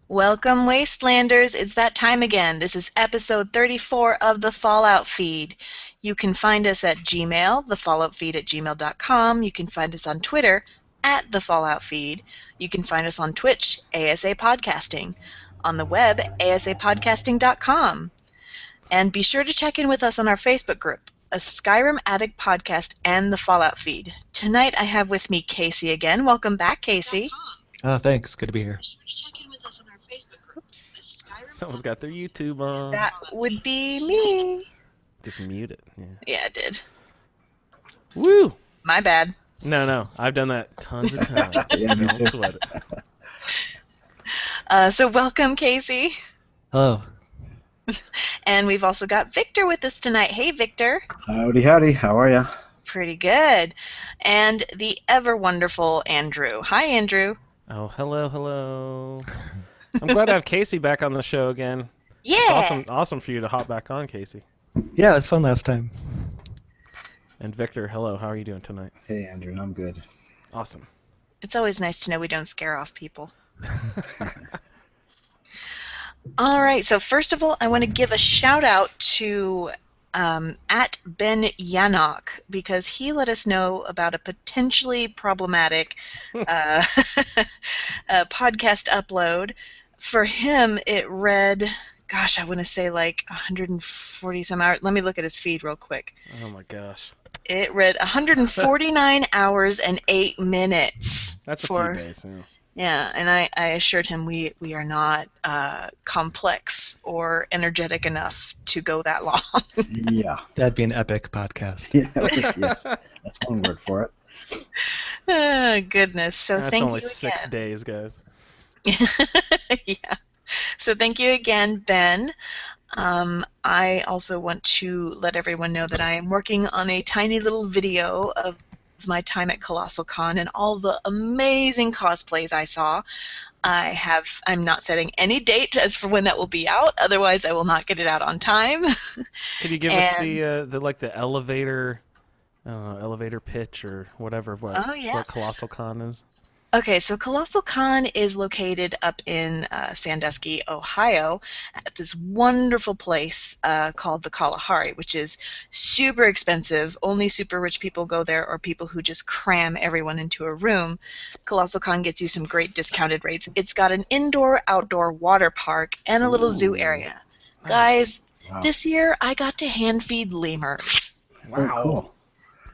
Welcome, Wastelanders. It's that time again. This is episode 34 of the Fallout Feed. You can find us at Gmail, thefalloutfeed@gmail.com. You can find us on Twitter at the Fallout Feed. You can find us on Twitch, ASA Podcasting. On the web, asapodcasting.com. And be sure to check in with us on our Facebook group, A Skyrim Addict Podcast and the Fallout Feed. Tonight I have with me Kasey again. Welcome back, Kasey. Thanks. Good to be here. Check in with us on our Facebook groups. Someone's got their YouTube on. That would be me. Just mute it. Yeah, I did. Woo! My bad. No. I've done that tons of times. Don't sweat it. So welcome, Kasey. Hello. And we've also got Victor with us tonight. Hey, Victor. Howdy, howdy. How are ya? Pretty good. And the ever wonderful Andrew. Hi, Andrew. Oh, hello. I'm glad to have Kasey back on the show again. Yeah. It's awesome for you to hop back on, Kasey. Yeah, it was fun last time. And Victor, hello. How are you doing tonight? Hey, Andrew. I'm good. Awesome. It's always nice to know we don't scare off people. All right, so first of all, I want to give a shout out to at Ben Yannock, because he let us know about a potentially problematic podcast upload. For him, it read, gosh, I want to say like 140 some hours. Let me look at his feed real quick. Oh my gosh. It read 149 hours and 8 minutes. That's a few days. Yeah. Yeah, and I assured him we are not complex or energetic enough to go that long. Yeah. That'd be an epic podcast. Yeah, yes. That's one word for it. Goodness. So That's thank you only again. 6 days, guys. Yeah. So thank you again, Ben. I also want to let everyone know that I am working on a tiny little video of my time at Colossal Con and all the amazing cosplays I saw. I'm not setting any date as for when that will be out, otherwise I will not get it out on time. Could you give us the elevator pitch or whatever what Colossal Con is? Okay, so Colossal Con is located up in Sandusky, Ohio, at this wonderful place called the Kalahari, which is super expensive. Only super rich people go there, or people who just cram everyone into a room. Colossal Con gets you some great discounted rates. It's got an indoor-outdoor water park and a little zoo area. Nice. Guys, Wow. this year I got to hand feed lemurs. Oh, cool.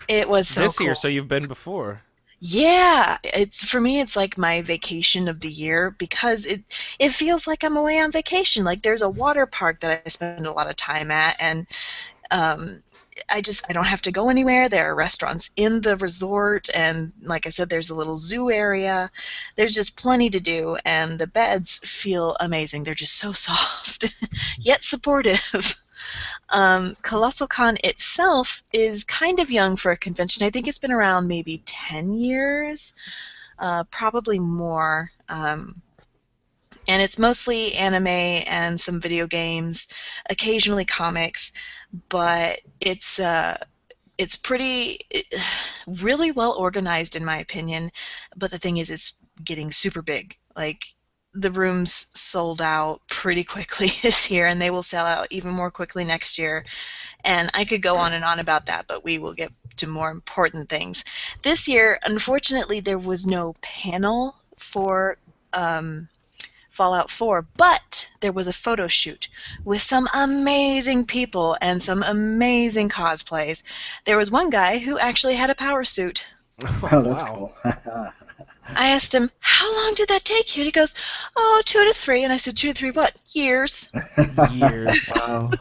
It was so This cool. year, so you've been before. Yeah, for me it's like my vacation of the year, because it feels like I'm away on vacation. Like there's a water park that I spend a lot of time at, and I don't have to go anywhere. There are restaurants in the resort, and like I said, there's a little zoo area. There's just plenty to do, and the beds feel amazing. They're just so soft, yet supportive. Colossal Con itself is kind of young for a convention. I think it's been around maybe 10 years, probably more. And it's mostly anime and some video games, occasionally comics, but it's really well organized in my opinion. But the thing is, it's getting super big. Like, the rooms sold out pretty quickly this year, and they will sell out even more quickly next year. And I could go on and on about that, but we will get to more important things. This year, unfortunately, there was no panel for Fallout 4, but there was a photo shoot with some amazing people and some amazing cosplays. There was one guy who actually had a power suit. Oh, that's Wow. cool. I asked him, how long did that take you? And he goes, 2 to 3. And I said, 2 to 3 what? Years. Years. Wow.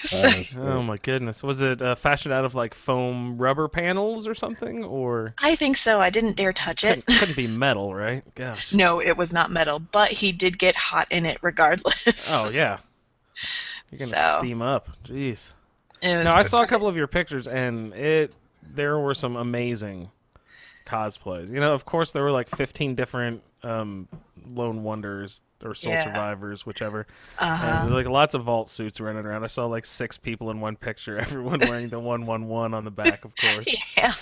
So, Oh my goodness. Was it fashioned out of like foam rubber panels or something, or I think so. I didn't dare touch it. couldn't be metal, right? Gosh. No, it was not metal, but he did get hot in it regardless. Oh yeah. You're gonna So, steam up. Jeez. it was No, I saw a couple of your pictures, and there were some amazing cosplays. You know, of course, there were like 15 different Lone Wonders or Soul Yeah. Survivors, whichever. Uh-huh. And like lots of vault suits running around. I saw like 6 people in one picture, everyone wearing the 111 on the back, of course. Yeah.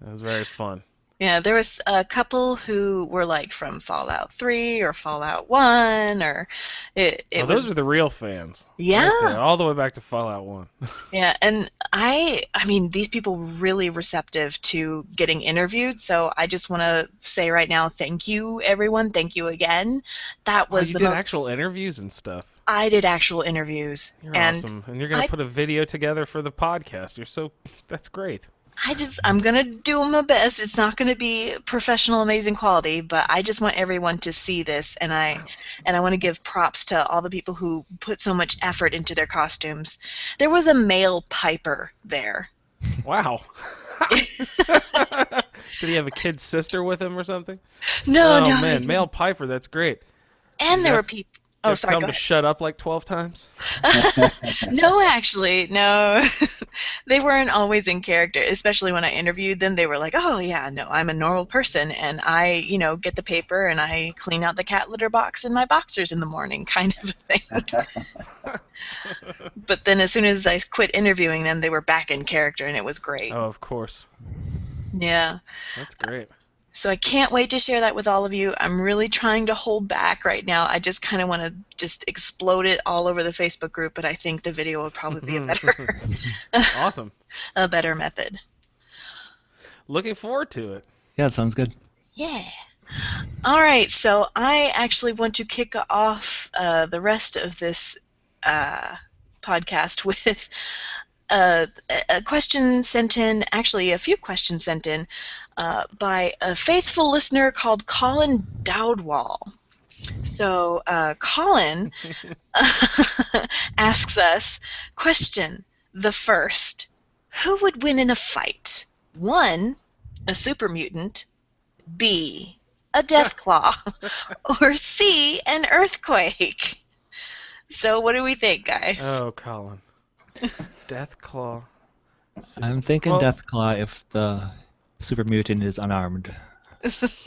It was very fun. Yeah, there was a couple who were like from Fallout 3 or Fallout 1, or it Those are the was, real fans, right there, yeah. all the way back to Fallout 1. Yeah, and I mean, these people were really receptive to getting interviewed, so I just want to say right now, thank you, everyone. Thank you again. That Wow, was you the did most. actual interviews and stuff. I did actual interviews, You're and awesome, and you're gonna I put a video together for the podcast. That's great. I'm gonna do my best. It's not gonna be professional, amazing quality, but I just want everyone to see this, and I want to give props to all the people who put so much effort into their costumes. There was a male Piper there. Wow. Did he have a kid sister with him or something? No, Oh no, he man, male didn't. Piper, that's great. And You there were have, people. you Oh, have to sorry, tell go him to ahead. shut up like 12 times? No, actually, no. They weren't always in character, especially when I interviewed them. They were like, "Oh yeah, no, I'm a normal person, and I, get the paper and I clean out the cat litter box in my boxers in the morning," kind of a thing. But then as soon as I quit interviewing them, they were back in character, and it was great. Oh, of course. Yeah. That's great. So I can't wait to share that with all of you. I'm really trying to hold back right now. I just kind of want to just explode it all over the Facebook group, but I think the video would probably be Awesome. a better method. Looking forward to it. Yeah, it sounds good. Yeah. All right, so I actually want to kick off the rest of this podcast with a question sent in, actually a few questions sent in by a faithful listener called Colin Dowdwall. So Colin asks us, question the first, who would win in a fight? 1, a super mutant, B, a deathclaw, or C, an earthquake? So what do we think, guys? Oh, Colin. Deathclaw. I'm thinking Well, Deathclaw if the super mutant is unarmed.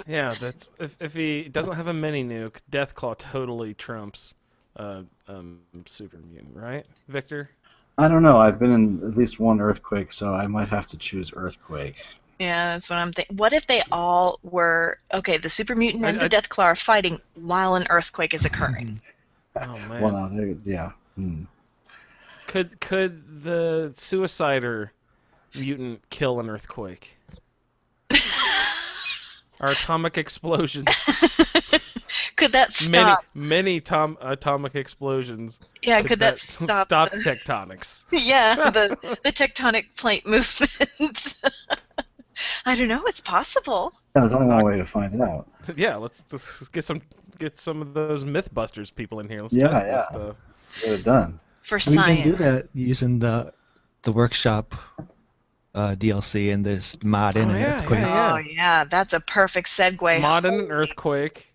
Yeah, that's if he doesn't have a mini nuke, Deathclaw totally trumps Super Mutant, right, Victor? I don't know. I've been in at least one earthquake, so I might have to choose earthquake. Yeah, that's what I'm thinking. What if they all were, okay, the super mutant and the I deathclaw are fighting while an earthquake is occurring? Oh man. Well, no, yeah. Could the suicider mutant kill an earthquake? Are atomic explosions Could that stop? many atomic explosions? Yeah, could that stop? stop tectonics? Yeah, the tectonic plate movement. I don't know. It's possible. Yeah, there's only one way to find it out. Yeah, let's get some of those MythBusters people in here. Let's Yeah, test yeah. this stuff. Let's get it done. For We science. can do that using the workshop DLC and this mod in Oh, an yeah, earthquake. yeah. Oh yeah, that's a perfect segue. Mod in an earthquake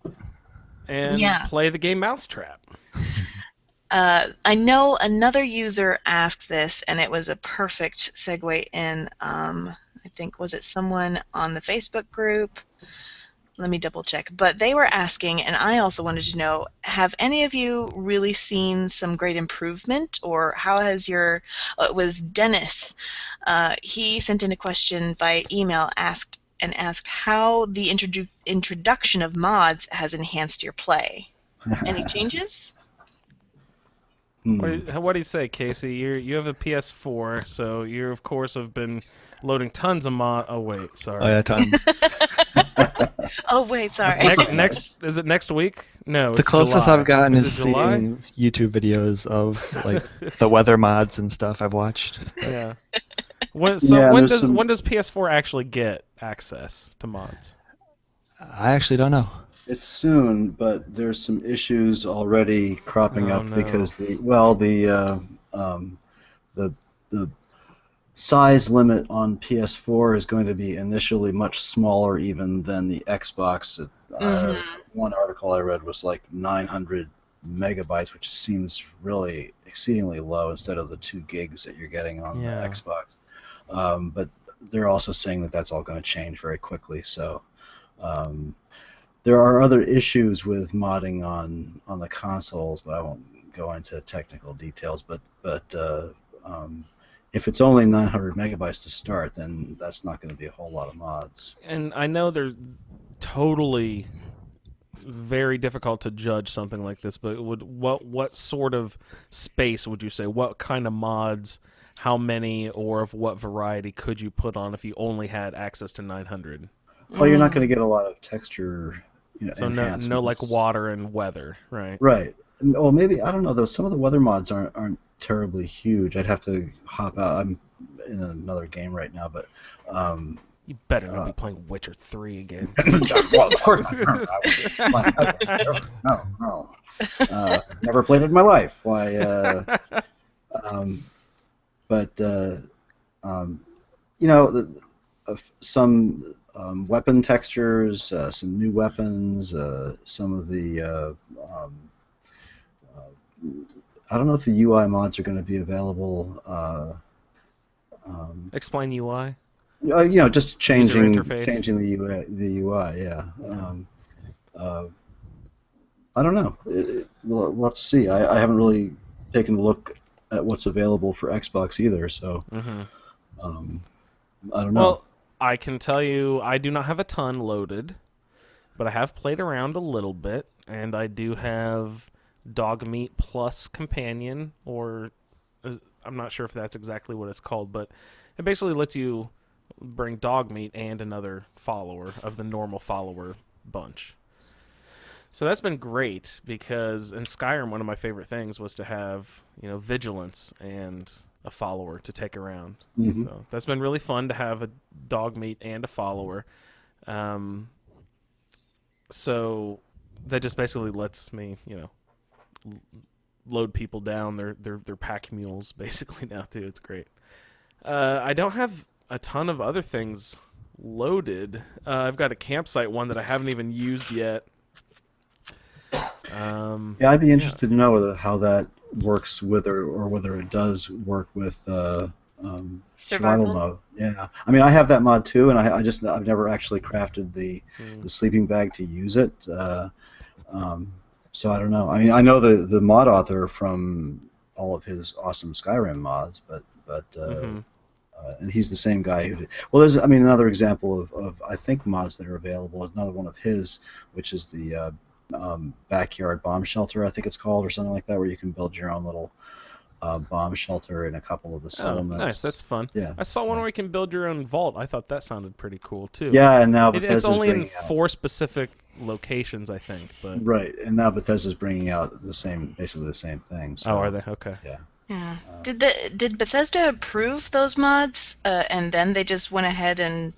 and Yeah. play the game Mousetrap. I know another user asked this, and it was a perfect segue in. I think, was it someone on the Facebook group? Let me double check. But they were asking, and I also wanted to know, have any of you really seen some great improvement, or how has your, it was Dennis. He sent in a question via email, asked how the introduction of mods has enhanced your play. Any changes? What do you say, Kasey? You have a PS4, so you of course have been loading tons of mod. Oh wait, sorry. Oh yeah, tons. Oh wait, sorry. Next is it next week? No, The it's closest July. I've gotten Is is it July? seeing YouTube videos of like the weather mods and stuff I've watched. Yeah. When there's does some- when does PS4 actually get access to mods? I actually don't know. It's soon, but there's some issues already cropping Oh, up no. because the size limit on PS4 is going to be initially much smaller even than the Xbox. One article I read was like 900 megabytes, which seems really exceedingly low instead of the 2 gigs that you're getting on Yeah. the Xbox. But they're also saying that that's all going to change very quickly. So there are other issues with modding on the consoles, but I won't go into technical details. But if it's only 900 megabytes to start, then that's not going to be a whole lot of mods. And I know they're totally very difficult to judge something like this, but what sort of space would you say? What kind of mods? How many, or of what variety could you put on if you only had access to 900? Well, you're not going to get a lot of texture, So enhancements. no like water and weather, right? Right. Well, maybe, I don't know though. Some of the weather mods aren't terribly huge. I'd have to hop out. I'm in another game right now, but You better not be playing Witcher 3 again. well, of course not. No. Never played it in my life. Why? Some weapon textures, some new weapons, some of the. I don't know if the UI mods are going to be available. Explain UI. Just changing interface. the UI. Yeah. I don't know. We'll have to see. I haven't really taken a look at what's available for Xbox either, so I don't know. Well, I can tell you I do not have a ton loaded, but I have played around a little bit, and I do have Dogmeat Plus Companion, or I'm not sure if that's exactly what it's called, but it basically lets you bring Dogmeat and another follower of the normal follower bunch. So that's been great because in Skyrim, one of my favorite things was to have, vigilance and a follower to take around. Mhm. So that's been really fun to have a Dogmeat and a follower. So that just basically lets me, load people down. They're pack mules basically now too. It's great. I don't have a ton of other things loaded. I've got a campsite one that I haven't even used yet. I'd be interested to know how that works with or whether it does work with survival mode. Yeah, I mean I have that mod too, and I've never actually crafted the sleeping bag to use it. So I don't know. I mean I know the mod author from all of his awesome Skyrim mods, but and he's the same guy who did. Well, there's another example of I think mods that are available. Another one of his, which is the backyard bomb shelter, I think it's called, or something like that, where you can build your own little bomb shelter in a couple of the settlements. Oh, nice, that's fun. Yeah, I saw one where you can build your own vault. I thought that sounded pretty cool too. Yeah, and now it's only in 4 specific locations, I think. But right, and now Bethesda's bringing out basically the same thing. So, oh, are they? Okay. Yeah. Yeah. Did Bethesda approve those mods, and then they just went ahead and,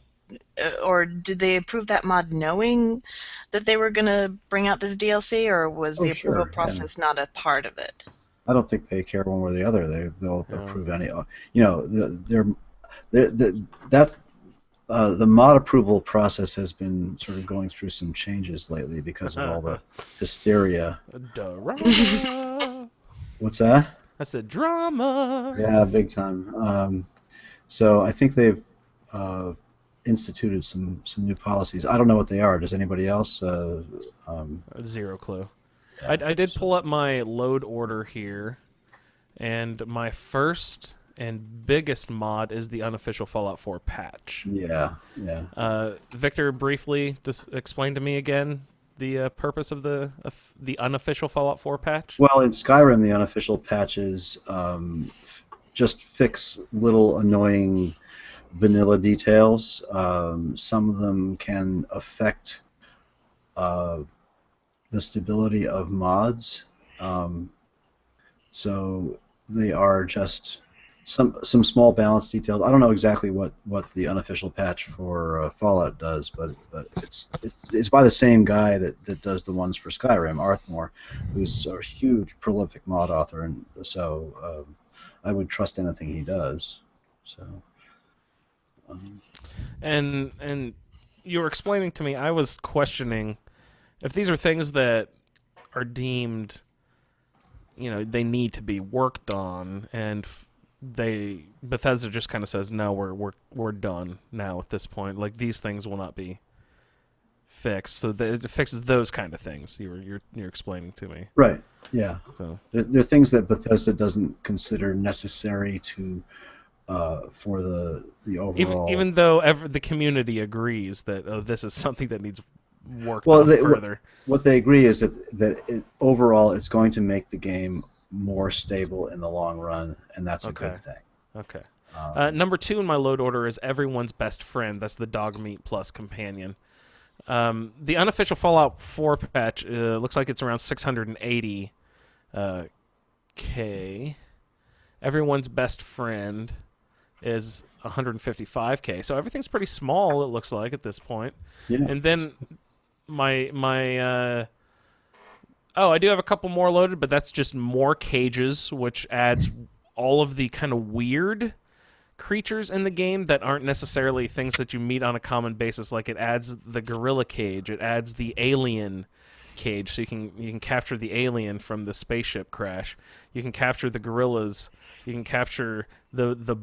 or did they approve that mod knowing that they were going to bring out this DLC, or was the approval process not a part of it? I don't think they care one way or the other. They'll approve any. The mod approval process has been sort of going through some changes lately because of all the hysteria. Drama. What's that? I said drama. Yeah, big time. So I think they've instituted some new policies. I don't know what they are. Does anybody else? Zero clue. Yeah, I did pull up my load order here, and my first and biggest mod is the unofficial Fallout 4 patch. Yeah. Victor, briefly, just explain to me again the purpose of the unofficial Fallout 4 patch. Well, in Skyrim, the unofficial patches just fix little annoying vanilla details. Some of them can affect the stability of mods. So they are just some small balance details. I don't know exactly what the unofficial patch for Fallout does, but it's by the same guy that does the ones for Skyrim, Arthmore, who's a huge prolific mod author, and so I would trust anything he does. So. And you were explaining to me, I was questioning if these are things that are deemed, they need to be worked on, and Bethesda just kind of says, no, we're done now at this point. Like, these things will not be fixed. So it fixes those kind of things you're explaining to me. Right. Yeah. So there are things that Bethesda doesn't consider necessary to for the overall. Even though the community agrees that this is something that needs work Well, on further. what they agree is that overall it's going to make the game more stable in the long run, and that's a good thing. Okay. Number 2 in my load order is Everyone's Best Friend. That's the Dog Meat Plus companion. The unofficial Fallout 4 patch looks like it's around 680 K. Everyone's Best Friend is 155K. So everything's pretty small, it looks like, at this point. Yeah. And then my I do have a couple more loaded, but that's just more cages, which adds all of the kind of weird creatures in the game that aren't necessarily things that you meet on a common basis. Like it adds the gorilla cage, it adds the alien cage, so you can capture the alien from the spaceship crash. You can capture the gorillas. You can capture the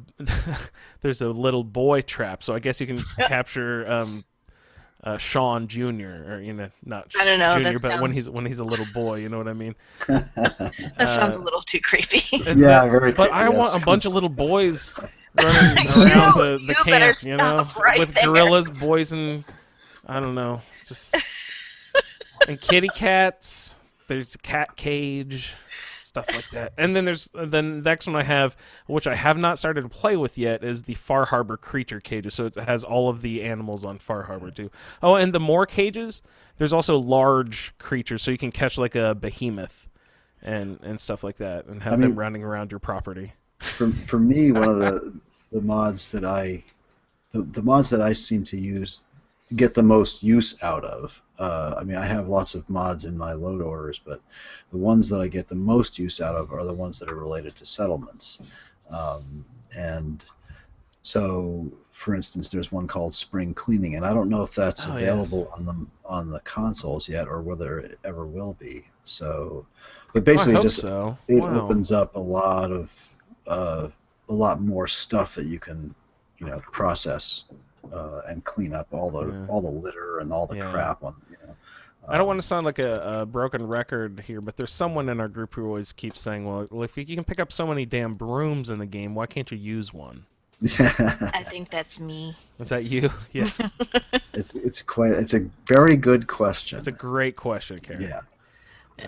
there's a little boy trap, so I guess you can capture Sean Jr. or not I don't know, Jr. that but sounds... when he's a little boy, you know what I mean? That sounds a little too creepy. Yeah, very. But I want a bunch of little boys running around the camp, you know, with gorillas, boys, and I don't know, just and kitty cats. There's a cat cage, stuff like that. And then the next one I have, which I have not started to play with yet, is the Far Harbor creature cages. So it has all of the animals on Far Harbor too. Oh, and the more cages, there's also large creatures, so you can catch like a behemoth and stuff like that, and have them running around your property. For me, one of the mods that the mods that I seem to use to get the most use out of. I have lots of mods in my load orders, but the ones that I get the most use out of are the ones that are related to settlements. And so, for instance, there's one called Spring Cleaning, and I don't know if that's available on the consoles yet, or whether it ever will be. So, but basically, it opens up a lot more stuff that you can, process and clean up all the litter and all the crap on. I don't want to sound like a broken record here, but there's someone in our group who always keeps saying, "Well, if you can pick up so many damn brooms in the game, why can't you use one?" I think that's me. Is that you? Yeah. It's a very good question. It's a great question, Cara. Yeah.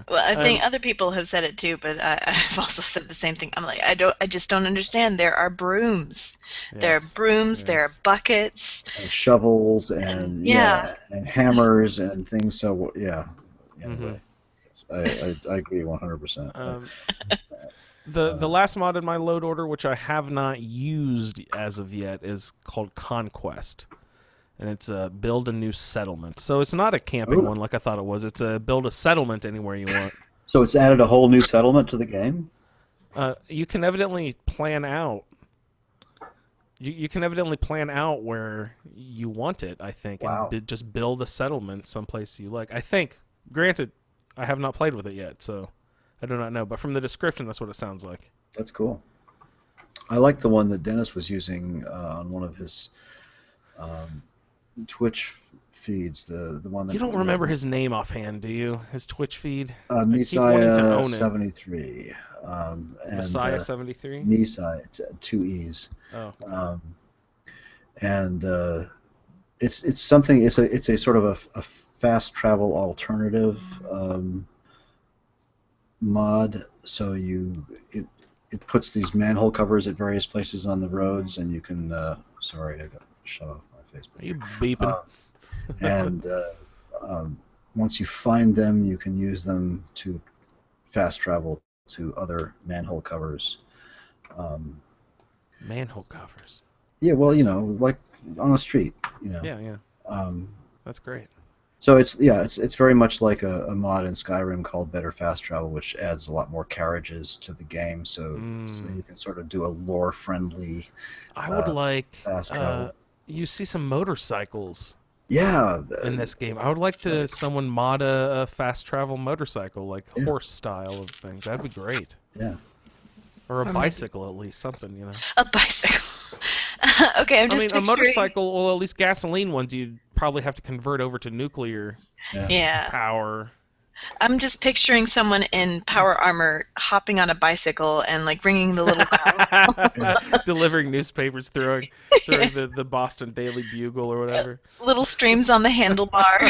Well, I think other people have said it too, but I've also said the same thing. I'm like, I just don't understand. There are brooms. Yes. There are brooms. Yes. There are buckets. And shovels and and hammers and things. So yeah. Anyway, I agree 100%. The last mod in my load order, which I have not used as of yet, is called Conquest. And it's build a new settlement. So it's not a camping one like I thought it was. It's a build a settlement anywhere you want. So it's added a whole new settlement to the game? You can evidently plan out. You can evidently plan out where you want it, I think, and just build a settlement someplace you like. I think. Granted, I have not played with it yet, so I do not know. But from the description, that's what it sounds like. That's cool. I like the one that Dennis was using on one of his Twitch feeds, the one that... You don't remember his name offhand, do you? His Twitch feed? Messiah73. Messiah73? Messiah, 2 E's. Oh. And it's something. It's a sort of a fast travel alternative mod. So it puts these manhole covers at various places on the roads, and you can. Sorry, I got shut off my Facebook. Are you beeping? And once you find them, you can use them to fast travel to other manhole covers. Manhole covers. Yeah, well, like on a street, Yeah. That's great. So it's very much like a mod in Skyrim called Better Fast Travel, which adds a lot more carriages to the game, so you can sort of do a lore-friendly. I would like fast travel. You see some motorcycles. Yeah. In this game, I would like to someone mod a fast travel motorcycle, like horse style of thing. That'd be great. Yeah. Or a bicycle, at least something, A bicycle. Okay, I'm just picturing... a motorcycle. Well, at least gasoline ones, you'd probably have to convert over to nuclear power. I'm just picturing someone in power armor hopping on a bicycle and like ringing the little bell. Delivering newspapers, throwing the Boston Daily Bugle or whatever. Little streams on the handlebar.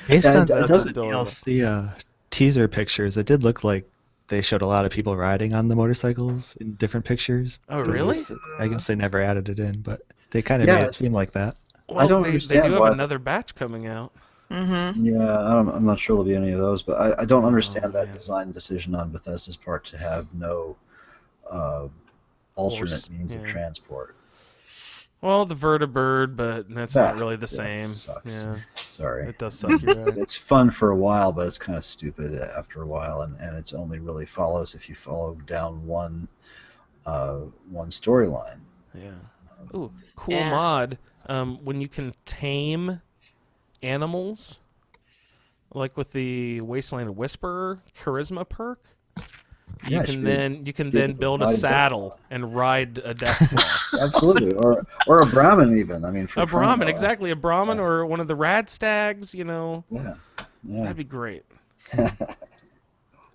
Based Yeah, on it the That's does. adorable. DLC teaser pictures, it did look like they showed a lot of people riding on the motorcycles in different pictures. Oh, really? I guess they never added it in, but they kind of Yeah. made it seem like that. Well, don't they understand do have why- another batch coming out. Mm-hmm. Yeah, I'm not sure there'll be any of those, but I don't Oh, understand that man. design decision on Bethesda's part to have no alternate Horse, means of yeah. transport. Well, the Vertibird, but that's not really the that same. sucks. Yeah, Sorry. it does suck. You're right. It's fun for a while, but it's kind of stupid after a while, and it's only really follows if you follow down one storyline. Yeah. Ooh, cool Yeah. mod. When you can tame animals, like with the Wasteland Whisperer charisma perk, you Yeah, can sure. then able to build a ride saddle and ride a Deathclaw. Absolutely, or a Brahmin even. I mean, for A crying Brahmin, out loud. exactly, a Brahmin Yeah. or one of the Rad Stags. You know, Yeah, that'd be great.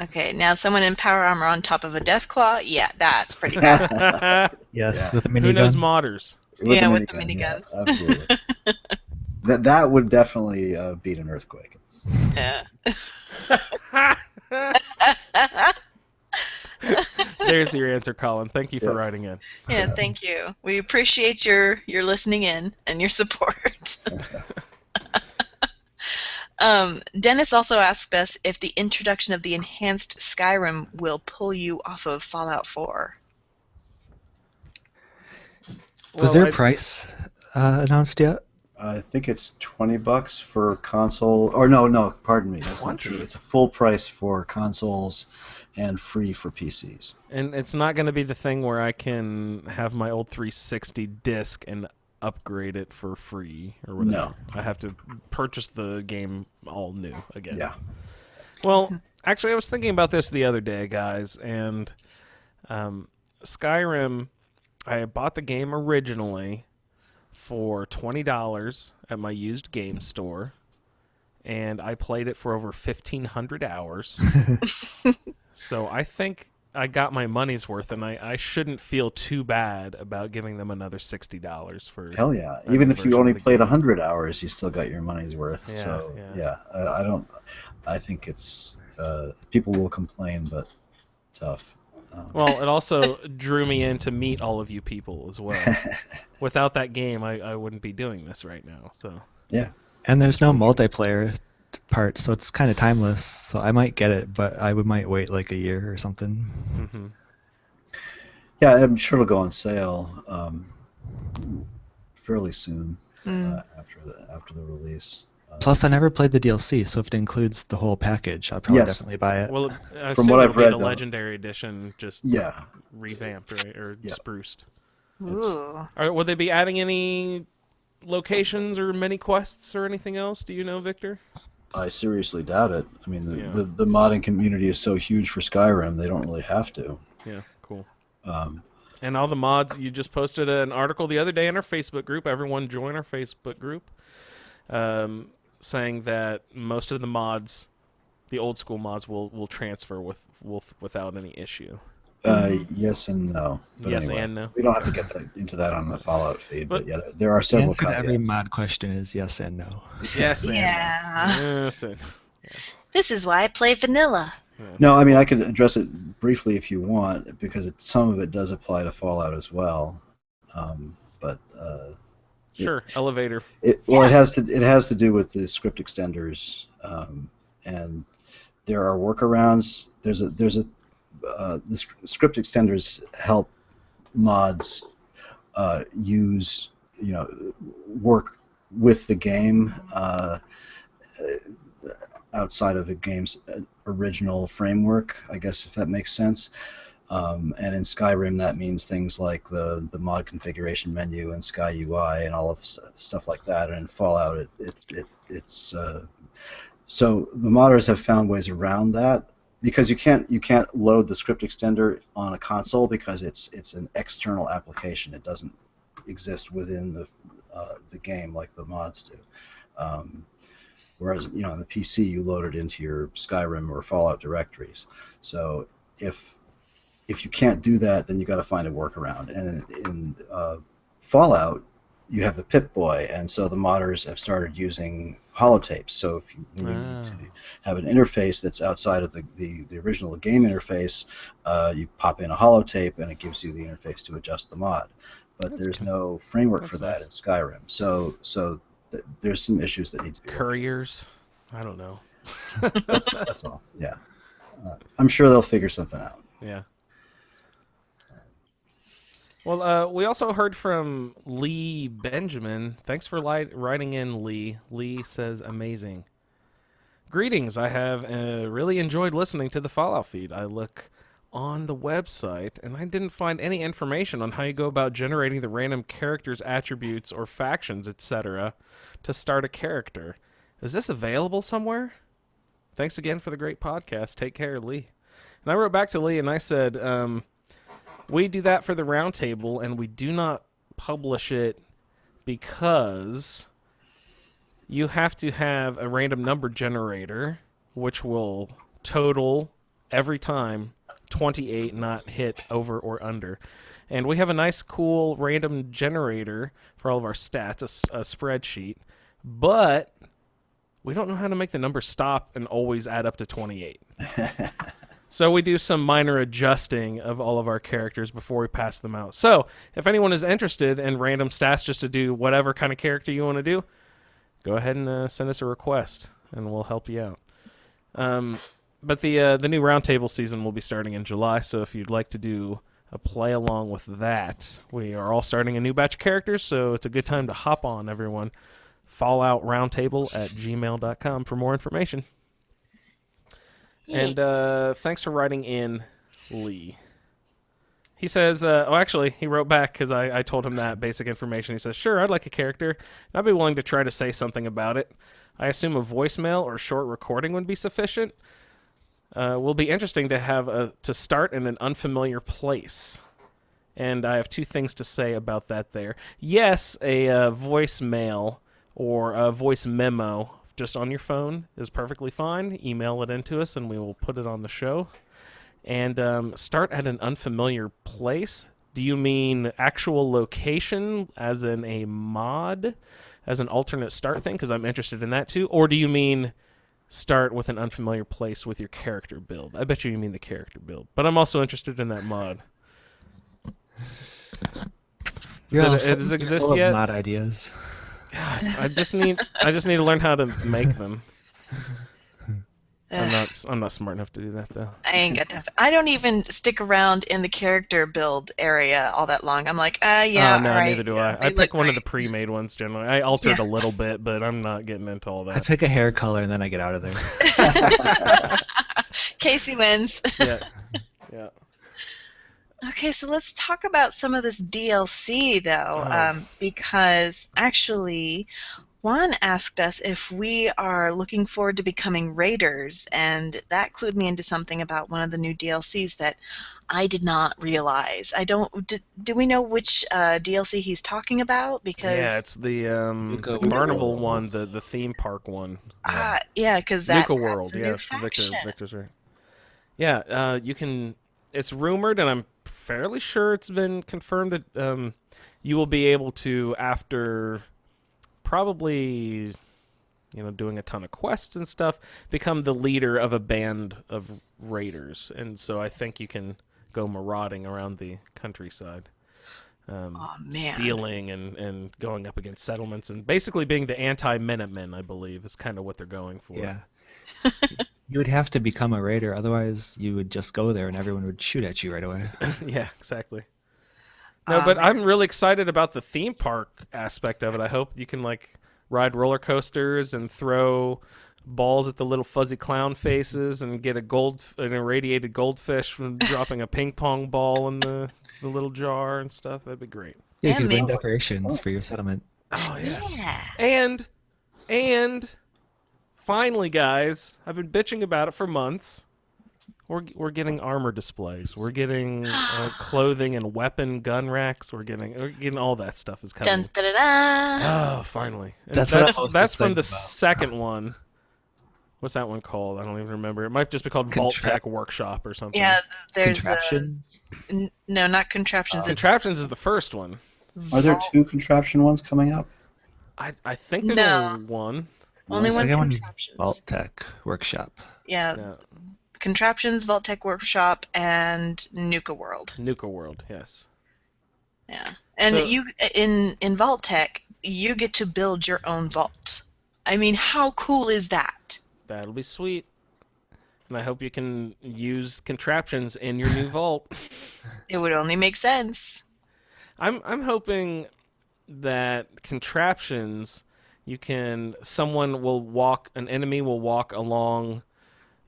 Okay, now someone in power armor on top of a Deathclaw. Yeah, that's pretty bad. Yes, Yeah. with a Who knows minigun. modders? Yeah, with the minigun. Yeah, absolutely. that would definitely beat an earthquake. Yeah. There's your answer, Colin. Thank you for Yeah. writing in. Yeah, thank you. We appreciate your listening in and your support. Dennis also asked us if the introduction of the enhanced Skyrim will pull you off of Fallout 4. Was there a price announced yet? I think it's $20 for console. Or no, pardon me. That's not 20? true. It's a full price for consoles and free for PCs. And it's not going to be the thing where I can have my old 360 disc and upgrade it for free or whatever. No. I have to purchase the game all new again. Yeah. Well, actually, I was thinking about this the other day, guys, and Skyrim, I bought the game originally for $20 at my used game store, and I played it for over 1,500 hours. So I think I got my money's worth, and I shouldn't feel too bad about giving them another $60 for. Hell yeah. a Even if version you of only the played game. 100 hours, you still got your money's worth. Yeah, So, yeah. I think it's, people will complain, but tough. Well, it also drew me in to meet all of you people as well. Without that game, I wouldn't be doing this right now. So Yeah. And there's no multiplayer part, so it's kind of timeless. So I might get it, but I might wait like a year or something. hmm Yeah, I'm sure it'll go on sale fairly soon after the release. Plus, I never played the DLC, so if it includes the whole package, I'll probably Yes. definitely buy it. well, I From assume what it'll I've be read, the though. Legendary Edition, just Yeah. revamped, right, or Yeah. spruced. Ooh. Will they be adding any locations or mini quests or anything else? Do you know, Victor? I seriously doubt it. I mean, Yeah. the modding community is so huge for Skyrim, they don't really have to. Yeah, cool. Um, And all the mods, you just posted an article the other day in our Facebook group. Everyone join our Facebook group. Saying that most of the mods, the old school mods, will transfer without any issue. yes and no. But Yes anyway, and no. we don't have to get into that on the Fallout feed, but But- yeah, there are The several answer to every caveats. mod question is yes and no. Yes and Yeah. no. Yes and This is why I play vanilla. No, I mean, I could address it briefly if you want, because some of it does apply to Fallout as well. But Sure, elevator. it has to do with the script extenders, and there are workarounds. The script extenders help mods work with the game outside of the game's original framework, I guess, if that makes sense. And in Skyrim, that means things like the mod configuration menu and Sky UI and all of stuff like that. And in Fallout, it's so the modders have found ways around that, because you can't load the script extender on a console because it's an external application. It doesn't exist within the game like the mods do. whereas on the PC you load it into your Skyrim or Fallout directories. So if you can't do that, then you got to find a workaround. And in Fallout, you have the Pip-Boy, and so the modders have started using holotapes. So if you need to have an interface that's outside of the original game interface, you pop in a holotape, and it gives you the interface to adjust the mod. But there's no framework for that in Skyrim. So there's some issues that need to be couriers. I don't know. That's all. Yeah, I'm sure they'll figure something out. Yeah. Well, we also heard from Lee Benjamin. Thanks for writing in, Lee. Lee says, amazing. Greetings. I have really enjoyed listening to the Fallout feed. I look on the website, and I didn't find any information on how you go about generating the random characters' attributes or factions, etc., to start a character. Is this available somewhere? Thanks again for the great podcast. Take care, Lee. And I wrote back to Lee, and I said... we do that for the roundtable, and we do not publish it because you have to have a random number generator, which will total every time 28, not hit over or under. And we have a nice, cool random generator for all of our stats, a spreadsheet, but we don't know how to make the number stop and always add up to 28. So we do some minor adjusting of all of our characters before we pass them out. So if anyone is interested in random stats just to do whatever kind of character you want to do, go ahead and send us a request, and we'll help you out. But the new roundtable season will be starting in July, so if you'd like to do a play along with that, we are all starting a new batch of characters, so it's a good time to hop on, everyone. FalloutRoundtable@gmail.com for more information. And thanks for writing in, Lee. He says, actually, he wrote back because I told him that basic information. He says, sure, I'd like a character, and I'd be willing to try to say something about it. I assume a voicemail or short recording would be sufficient. Will be interesting to have to start in an unfamiliar place. And I have two things to say about that there. Yes, a voicemail or a voice memo just on your phone is perfectly fine. Email it into us, and we will put it on the show. And start at an unfamiliar place. Do you mean actual location, as in a mod, as an alternate start thing? Because I'm interested in that too. Or do you mean start with an unfamiliar place with your character build? I bet you mean the character build. But I'm also interested in that mod. Does it exist yet? Mod ideas. God, I just need to learn how to make them. I'm not smart enough to do that though. I ain't got time. I don't even stick around in the character build area all that long. I'm like, yeah. No, right. neither do I. I pick one of the pre-made ones generally. I alter it a little bit, but I'm not getting into all that. I pick a hair color and then I get out of there. Kasey wins. Yeah. Okay, so let's talk about some of this DLC, though, because actually Juan asked us if we are looking forward to becoming raiders, and that clued me into something about one of the new DLCs that I did not realize. Do we know which DLC he's talking about? Because it's the Carnival one, the theme park one. Yeah, because that's World. a new faction. Victor's right. Yeah, you can. It's rumored, and I'm fairly sure it's been confirmed that you will be able to, after probably doing a ton of quests and stuff, become the leader of a band of raiders. And so I think you can go marauding around the countryside, stealing and going up against settlements and basically being the anti-Minutemen, I believe, is kind of what they're going for. Yeah. You would have to become a raider, otherwise you would just go there and everyone would shoot at you right away. Yeah, exactly. No, but I'm really excited about the theme park aspect of it. I hope you can ride roller coasters and throw balls at the little fuzzy clown faces and get an irradiated goldfish from dropping a ping pong ball in the little jar and stuff. That'd be great. Yeah, you can bring decorations for your settlement. Oh yes. Yeah. And finally, guys, I've been bitching about it for months. We're getting armor displays. We're getting clothing and gun racks. We're getting all that stuff is coming. Dun, da, da, da. Oh, finally! That's That's from the second one. What's that one called? I don't even remember. It might just be called Vault Tech Workshop or something. Yeah, there's Contraptions? no, not contraptions. It's Contraptions is the first one. Are there Vault- 2 contraption ones coming up? I think there's No. only one. Only The one second one is contraptions. Vault Tech Workshop. Yeah, Yeah. contraptions, Vault Tech Workshop, and Nuka World. Nuka World, yes. Yeah, and So- you in Vault Tech, you get to build your own vault. I mean, how cool is that? That'll be sweet. And I hope you can use contraptions in your new vault. It would only make sense. I'm hoping that contraptions an enemy will walk along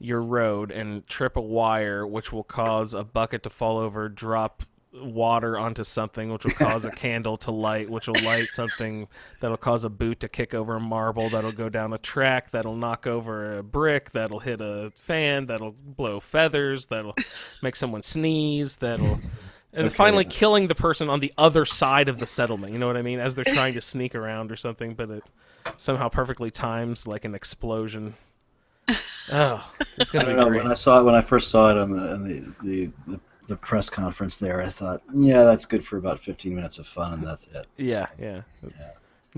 your road and trip a wire, which will cause a bucket to fall over, drop water onto something, which will cause a candle to light, which will light something that'll cause a boot to kick over a marble, that'll go down a track, that'll knock over a brick, that'll hit a fan, that'll blow feathers, that'll make someone sneeze, and finally killing the person on the other side of the settlement. You know what I mean? As they're trying to sneak around or something, but it somehow perfectly times like an explosion. Oh, it's gonna be great. When I first saw it on the press conference there, I thought, yeah, that's good for about 15 minutes of fun, and that's it. Yeah.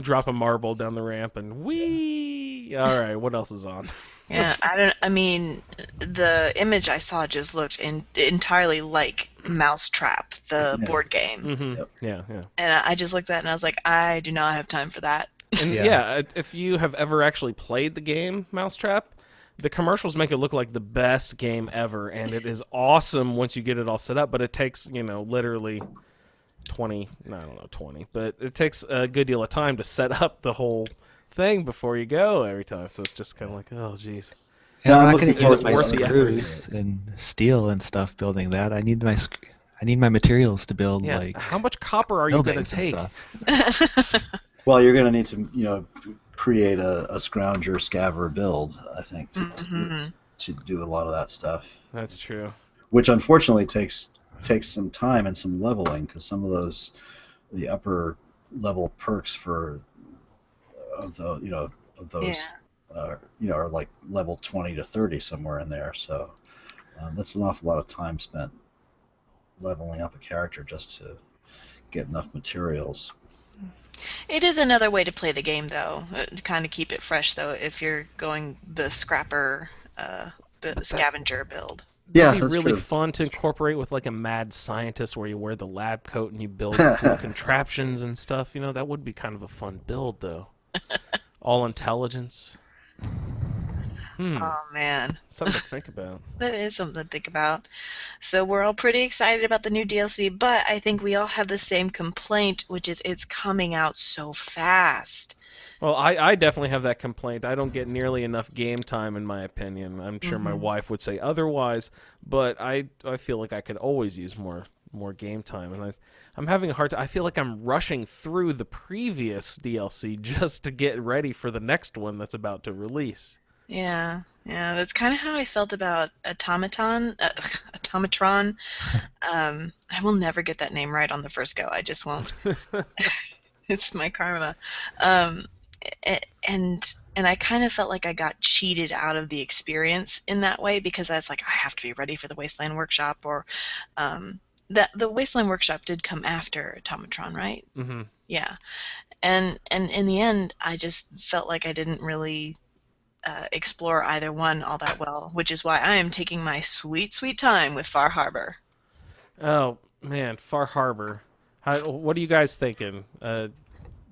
Drop a marble down the ramp and whee! All right, what else is on? Yeah, I mean, the image I saw just looked entirely like Mousetrap, the board game. Mm-hmm. Yep. Yeah. And I just looked at it and I was like, I do not have time for that. And yeah, if you have ever actually played the game Mousetrap, the commercials make it look like the best game ever, and it is awesome once you get it all set up, but it takes, literally 20, but it takes a good deal of time to set up the whole thing before you go every time, so it's just kind of like, oh, geez. Yeah, I'm I'm not looking going to forward use to my worth the effort. screws and steel and stuff building that. I need my materials to build Yeah, like how much copper are you going to buildings and take? stuff. Well, you're going to need to, create a scrounger scaver build, I think, to do a lot of that stuff. That's true. Which unfortunately takes some time and some leveling, because some of the upper level perks of those are like level 20 to 30 somewhere in there. So that's an awful lot of time spent leveling up a character just to get enough materials. It is another way to play the game, though, to kind of keep it fresh, though, if you're going the scrapper scavenger build. Yeah, It'd be that's really true. fun to incorporate with like a mad scientist where you wear the lab coat and you build cool contraptions and stuff. That would be kind of a fun build, though. All intelligence. Oh, man. Something to think about. That is something to think about. So we're all pretty excited about the new DLC, but I think we all have the same complaint, which is it's coming out so fast. Well, I definitely have that complaint. I don't get nearly enough game time, in my opinion. I'm sure my wife would say otherwise, but I feel like I could always use more game time, and I'm having a hard time. I feel like I'm rushing through the previous DLC just to get ready for the next one that's about to release. Yeah, that's kind of how I felt about Automatron. I will never get that name right on the first go. I just won't. It's my karma. And I kind of felt like I got cheated out of the experience in that way, because I was like, I have to be ready for the Wasteland Workshop, or the Wasteland Workshop did come after Automatron, right? Mm-hmm. Yeah, and in the end, I just felt like I didn't really explore either one all that well, which is why I am taking my sweet time with Far Harbor. Oh man, Far Harbor. What are you guys thinking?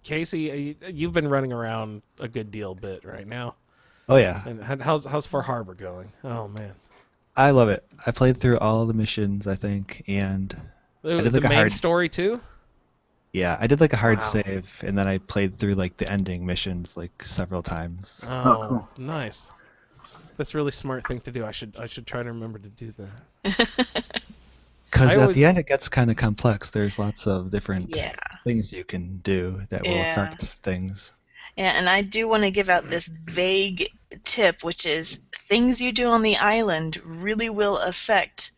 Kasey, you've been running around a good bit right now. Oh yeah, And how's Far Harbor going? Oh man, I love it. I played through all the missions, I think, and I did the like a main hard story too. Yeah, I did like a hard Wow. save, and then I played through like the ending missions like several times. Oh, cool. nice. That's a really smart thing to do. I should try to remember to do that. Because I at always- the end it gets kind of complex. There's lots of different Yeah. things you can do that will Yeah. affect things. Yeah, and I do want to give out this vague tip, which is things you do on the island really will affect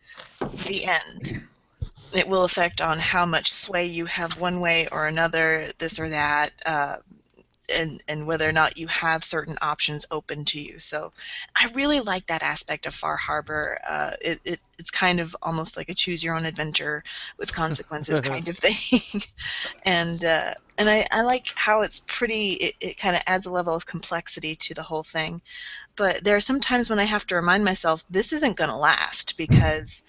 the end. It will affect on how much sway you have one way or another, this or that. and whether or not you have certain options open to you. So I really like that aspect of Far Harbor. It's kind of almost like a choose your own adventure with consequences kind of thing. And I like how it's pretty, it kind of adds a level of complexity to the whole thing. But there are some times when I have to remind myself this isn't going to last, because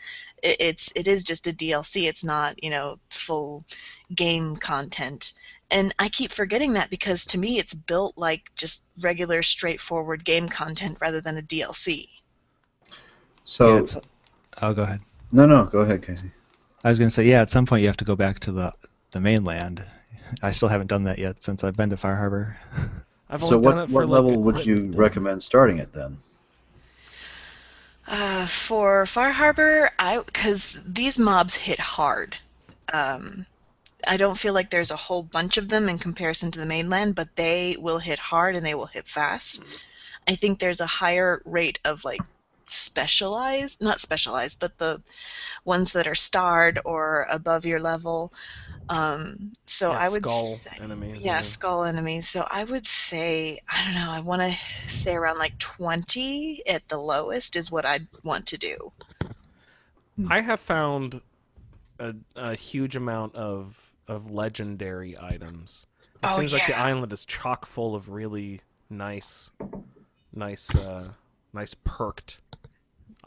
it is just a DLC. It's not, full game content. And I keep forgetting that, because to me it's built like just regular straightforward game content rather than a DLC. So, I'll go ahead. no, go ahead, Kasey. I was going to say, yeah, at some point you have to go back to the mainland. I still haven't done that yet since I've been to Far Harbor. I've So only done it for what level would equipment you done. recommend starting it then? For Far Harbor, because these mobs hit hard. I don't feel like there's a whole bunch of them in comparison to the mainland, but they will hit hard and they will hit fast. I think there's a higher rate of like not specialized, but the ones that are starred or above your level. So Yeah, I would skull say, enemies, yeah, yeah. skull enemies. So I would say, I don't know, I want to say around like 20 at the lowest is what I'd want to do. I have found a huge amount of legendary items. It Oh seems like the yeah. island is chock full of really nice perked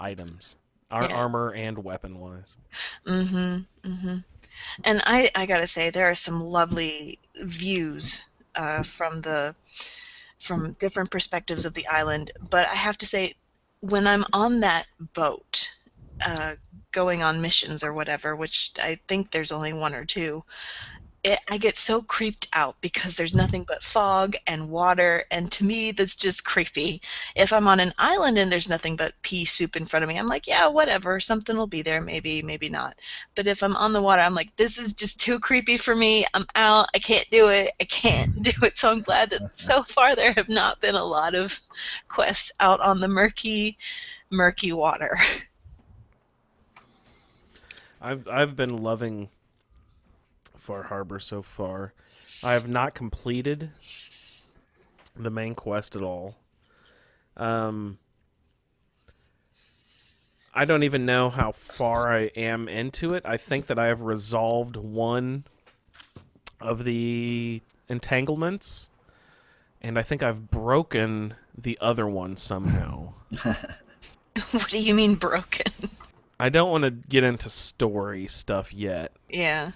items, Yeah. armor and weapon wise. Mm-hmm. And I gotta say, there are some lovely views from different perspectives of the island. But I have to say, when I'm on that boat, going on missions or whatever, which I think there's only one or two, I get so creeped out because there's nothing but fog and water, and to me that's just creepy. If I'm on an island and there's nothing but pea soup in front of me, I'm like, yeah, whatever, something will be there, maybe, maybe not. But if I'm on the water, I'm like, this is just too creepy for me. I'm out. I can't do it. I can't do it. So I'm glad that so far there have not been a lot of quests out on the murky water. I've been loving Far Harbor so far. I have not completed the main quest at all. I don't even know how far I am into it. I think that I have resolved one of the entanglements, and I think I've broken the other one somehow. What do you mean broken? I don't want to get into story stuff yet. Yeah.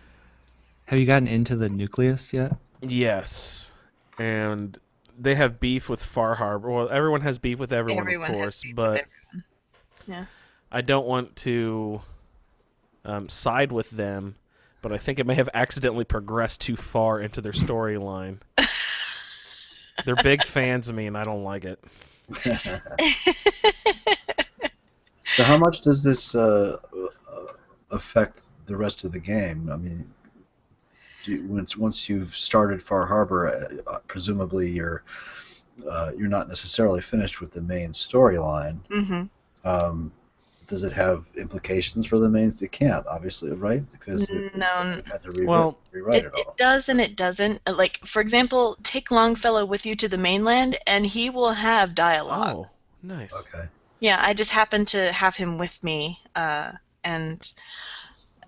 Have you gotten into the nucleus yet? Yes, and they have beef with Far Harbor. Well, everyone has beef with everyone, Everyone of has course, beef with but everyone. Yeah. I don't want to side with them, but I think it may have accidentally progressed too far into their storyline. They're big fans of me, and I don't like it. So how much does this affect the rest of the game? I mean, once you've started Far Harbor, presumably you're not necessarily finished with the main storyline. Mm-hmm. Does it have implications for the main? It can't, obviously, right? Because No. you had to rewrite it all. It does and it doesn't. Like, for example, take Longfellow with you to the mainland, and he will have dialogue. Oh, nice. Okay. Yeah, I just happened to have him with me, and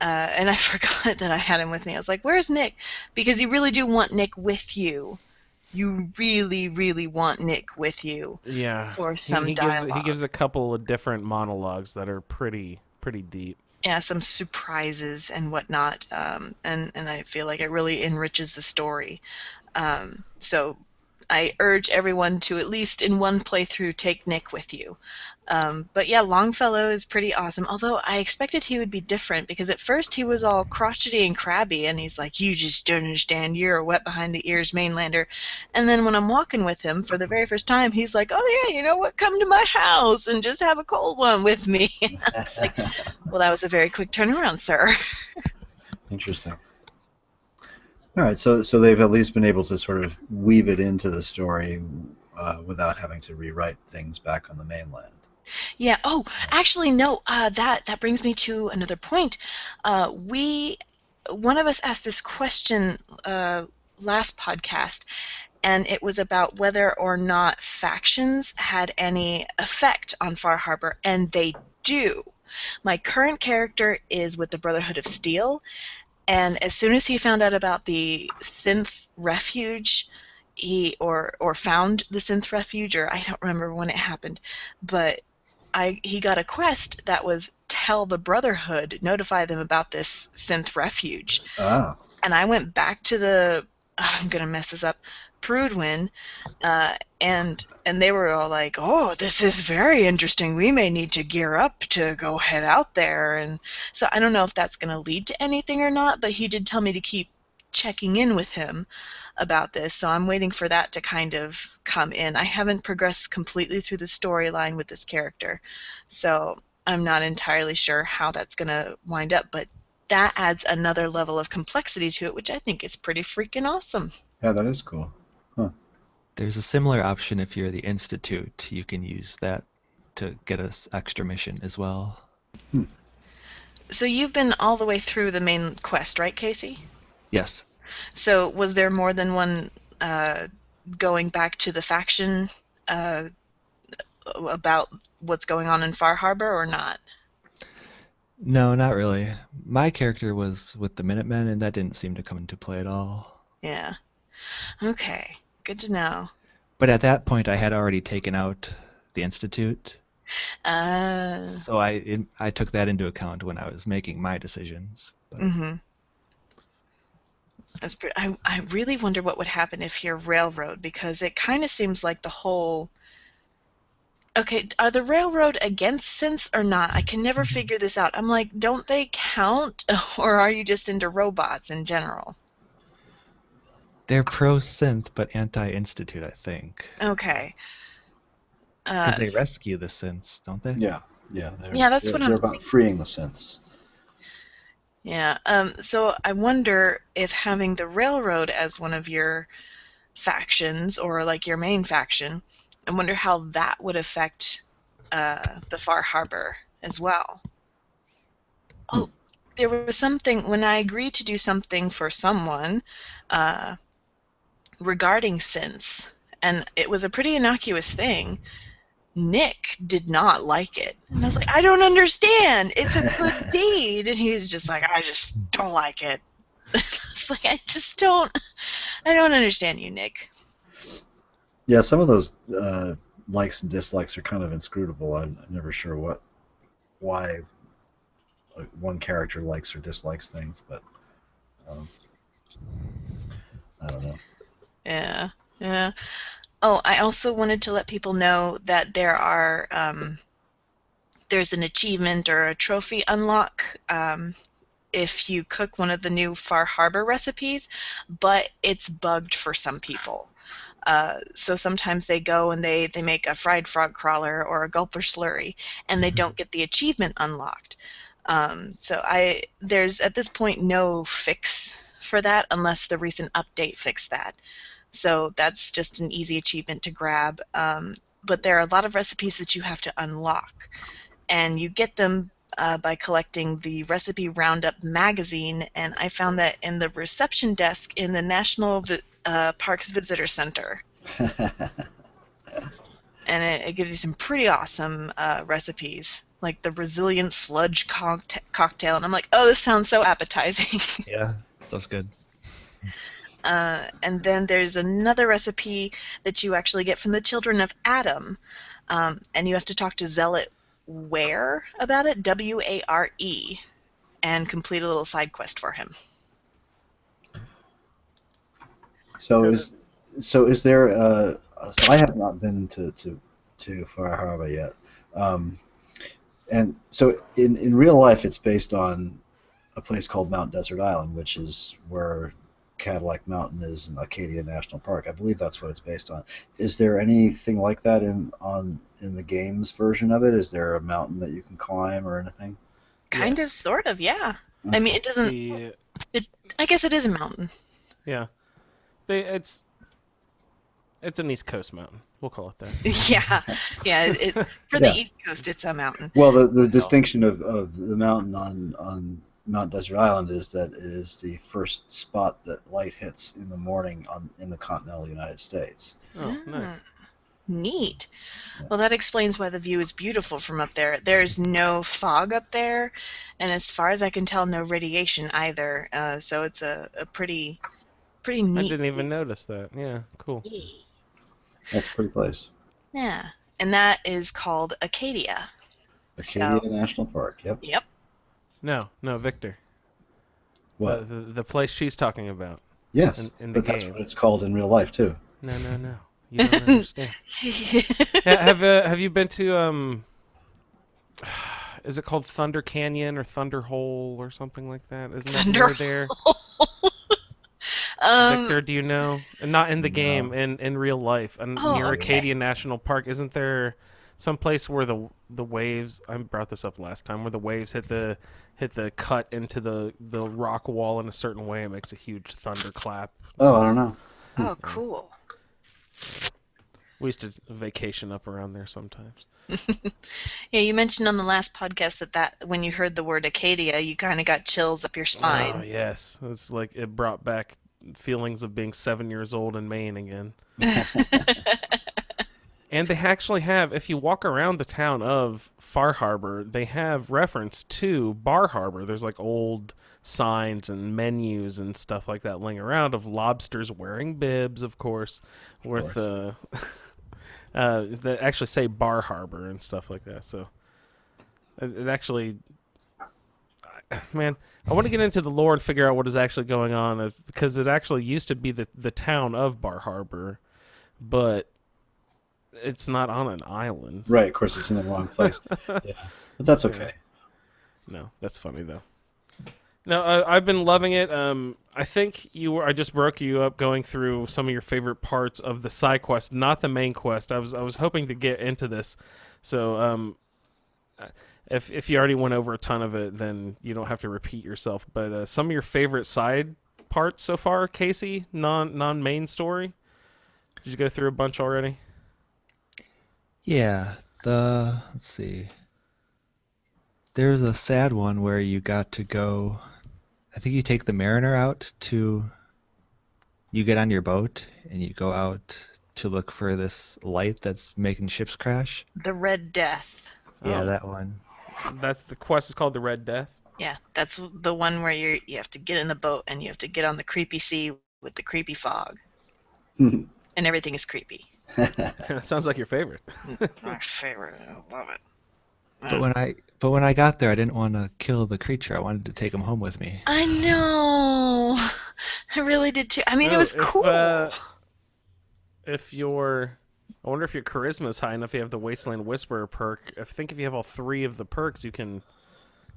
I forgot that I had him with me. I was like, "Where's Nick?" Because you really do want Nick with you. You really, really want Nick with you. Yeah. For some he dialogue. gives a couple of different monologues that are pretty deep. Yeah, some surprises and whatnot, and I feel like it really enriches the story. So I urge everyone to, at least in one playthrough, take Nick with you. But yeah, Longfellow is pretty awesome, although I expected he would be different, because at first he was all crotchety and crabby, and he's like, you just don't understand, you're a wet behind the ears mainlander. And then when I'm walking with him for the very first time, he's like, oh yeah, you know what, come to my house and just have a cold one with me. It's like, well, that was a very quick turnaround, sir. Interesting. All right, so they've at least been able to sort of weave it into the story without having to rewrite things back on the mainland. Yeah. Oh, actually, no. That brings me to another point. One of us asked this question last podcast, and it was about whether or not factions had any effect on Far Harbor, and they do. My current character is with the Brotherhood of Steel, and as soon as he found out about the synth refuge, or found the synth refuge, or I don't remember when it happened, but he got a quest that was tell the Brotherhood, notify them about this synth refuge. Ah. And I went back to the, I'm gonna mess this up, Prudwin, and they were all like, "Oh, this is very interesting. We may need to gear up to go head out there." And so I don't know if that's gonna lead to anything or not, but he did tell me to keep checking in with him about this, so I'm waiting for that to kind of come in. I haven't progressed completely through the storyline with this character, so I'm not entirely sure how that's gonna wind up, but that adds another level of complexity to it, which I think is pretty freaking awesome. Yeah, that is cool. There's a similar option if you're the Institute. You can use that to get us extra mission as well. So you've been all the way through the main quest, right, Kasey? Yes. So was there more than one going back to the faction about what's going on in Far Harbor, or not? No, not really. My character was with the Minutemen, and that didn't seem to come into play at all. Yeah. Okay. Good to know. But at that point, I had already taken out the Institute, so I took that into account when I was making my decisions. But... Mm-hmm. I really wonder what would happen if you're Railroad, because it kind of seems like the whole... Okay, are the Railroad against synths or not? I can never figure this out. I'm like, don't they count, or are you just into robots in general? They're pro-synth, but anti-Institute, I think. Okay. Because they rescue the synths, don't they? Yeah. That's what I'm They're about thinking. freeing the synths. Yeah. So I wonder if having the Railroad as one of your factions, or like your main faction, I wonder how that would affect the Far Harbor as well. Oh, there was something when I agreed to do something for someone regarding synths, and it was a pretty innocuous thing. Nick did not like it. And I was like, I don't understand. It's a good deed. And he's just like, I just don't like it. It's like, I don't understand you, Nick. Yeah, some of those likes and dislikes are kind of inscrutable. I'm never sure why one character likes or dislikes things, but I don't know. Yeah. Oh, I also wanted to let people know that there's an achievement or a trophy unlock if you cook one of the new Far Harbor recipes, but it's bugged for some people. So sometimes they go and they make a fried frog crawler or a gulper slurry, and they don't get the achievement unlocked. So there's at this point no fix for that unless the recent update fixed that. So that's just an easy achievement to grab. But there are a lot of recipes that you have to unlock, and you get them by collecting the Recipe Roundup magazine, and I found that in the reception desk in the National Parks Visitor Center. And it gives you some pretty awesome recipes, like the Resilient Sludge cocktail, and I'm like, oh, this sounds so appetizing. Yeah, sounds good. And then there's another recipe that you actually get from the Children of Adam, and you have to talk to Zealot Ware about it, Ware, and complete a little side quest for him. So is there? So I have not been to Far Harbor yet, and so in real life it's based on a place called Mount Desert Island, which is where Cadillac Mountain is in Acadia National Park. I believe that's what it's based on. Is there anything like that in the games version of it? Is there a mountain that you can climb or anything? Kind of, sort of, yeah. I mean, it doesn't. I guess it is a mountain. Yeah, it's an East Coast mountain. We'll call it that. Yeah. For the East Coast, it's a mountain. Well, the distinction of the mountain on Mount Desert Island is that it is the first spot that light hits in the morning in the continental United States. Oh, nice. Neat. Yeah. Well, that explains why the view is beautiful from up there. There's no fog up there, and as far as I can tell, no radiation either. So it's a pretty neat. I didn't even notice that. Yeah, cool. Yeah. That's a pretty place. Yeah, and that is called Acadia. Acadia National Park. Yep. Yep. No, Victor. What? The place she's talking about. Yes, in the but that's game. what it's called in real life too. No. You don't understand. Have you been to is it called Thunder Canyon or Thunder Hole or something like that? Isn't that Thunder near there? Victor, do you know? Not in the game, in real life, and near Acadia National Park. Isn't there some place where the waves? I brought this up last time, where the waves hit the cut into the rock wall in a certain way. It makes a huge thunderclap. Oh, I don't know. Oh, cool. We used to vacation up around there sometimes. Yeah, you mentioned on the last podcast that when you heard the word Acadia, you kind of got chills up your spine. Oh, yes. It's like it brought back feelings of being 7 years old in Maine again. And they actually have, if you walk around the town of Far Harbor, they have reference to Bar Harbor. There's like old signs and menus and stuff like that laying around of lobsters wearing bibs, of course, with that actually say Bar Harbor and stuff like that. So it actually, man, I want to get into the lore and figure out what is actually going on, because it actually used to be the town of Bar Harbor, but it's not on an island. Right, of course, it's in the wrong place. Yeah, but that's okay. No, that's funny though. No, I've been loving it. I think I just broke you up going through some of your favorite parts of the side quest, not the main quest. I was hoping to get into this, so if you already went over a ton of it, then you don't have to repeat yourself. But some of your favorite side parts so far, Kasey, non main story. Did you go through a bunch already? Yeah, let's see. There's a sad one where you got to go, I think you take the mariner out you get on your boat and you go out to look for this light that's making ships crash. The Red Death. Yeah, that one. That's the quest is called the Red Death? Yeah, that's the one where you have to get in the boat and you have to get on the creepy sea with the creepy fog. And everything is creepy. Sounds like your favorite. My favorite. I love it. But when I got there, I didn't want to kill the creature. I wanted to take him home with me. I know. I really did too. I mean, it was cool. I wonder if your charisma is high enough. You have the Wasteland Whisperer perk. I think if you have all 3 of the perks, you can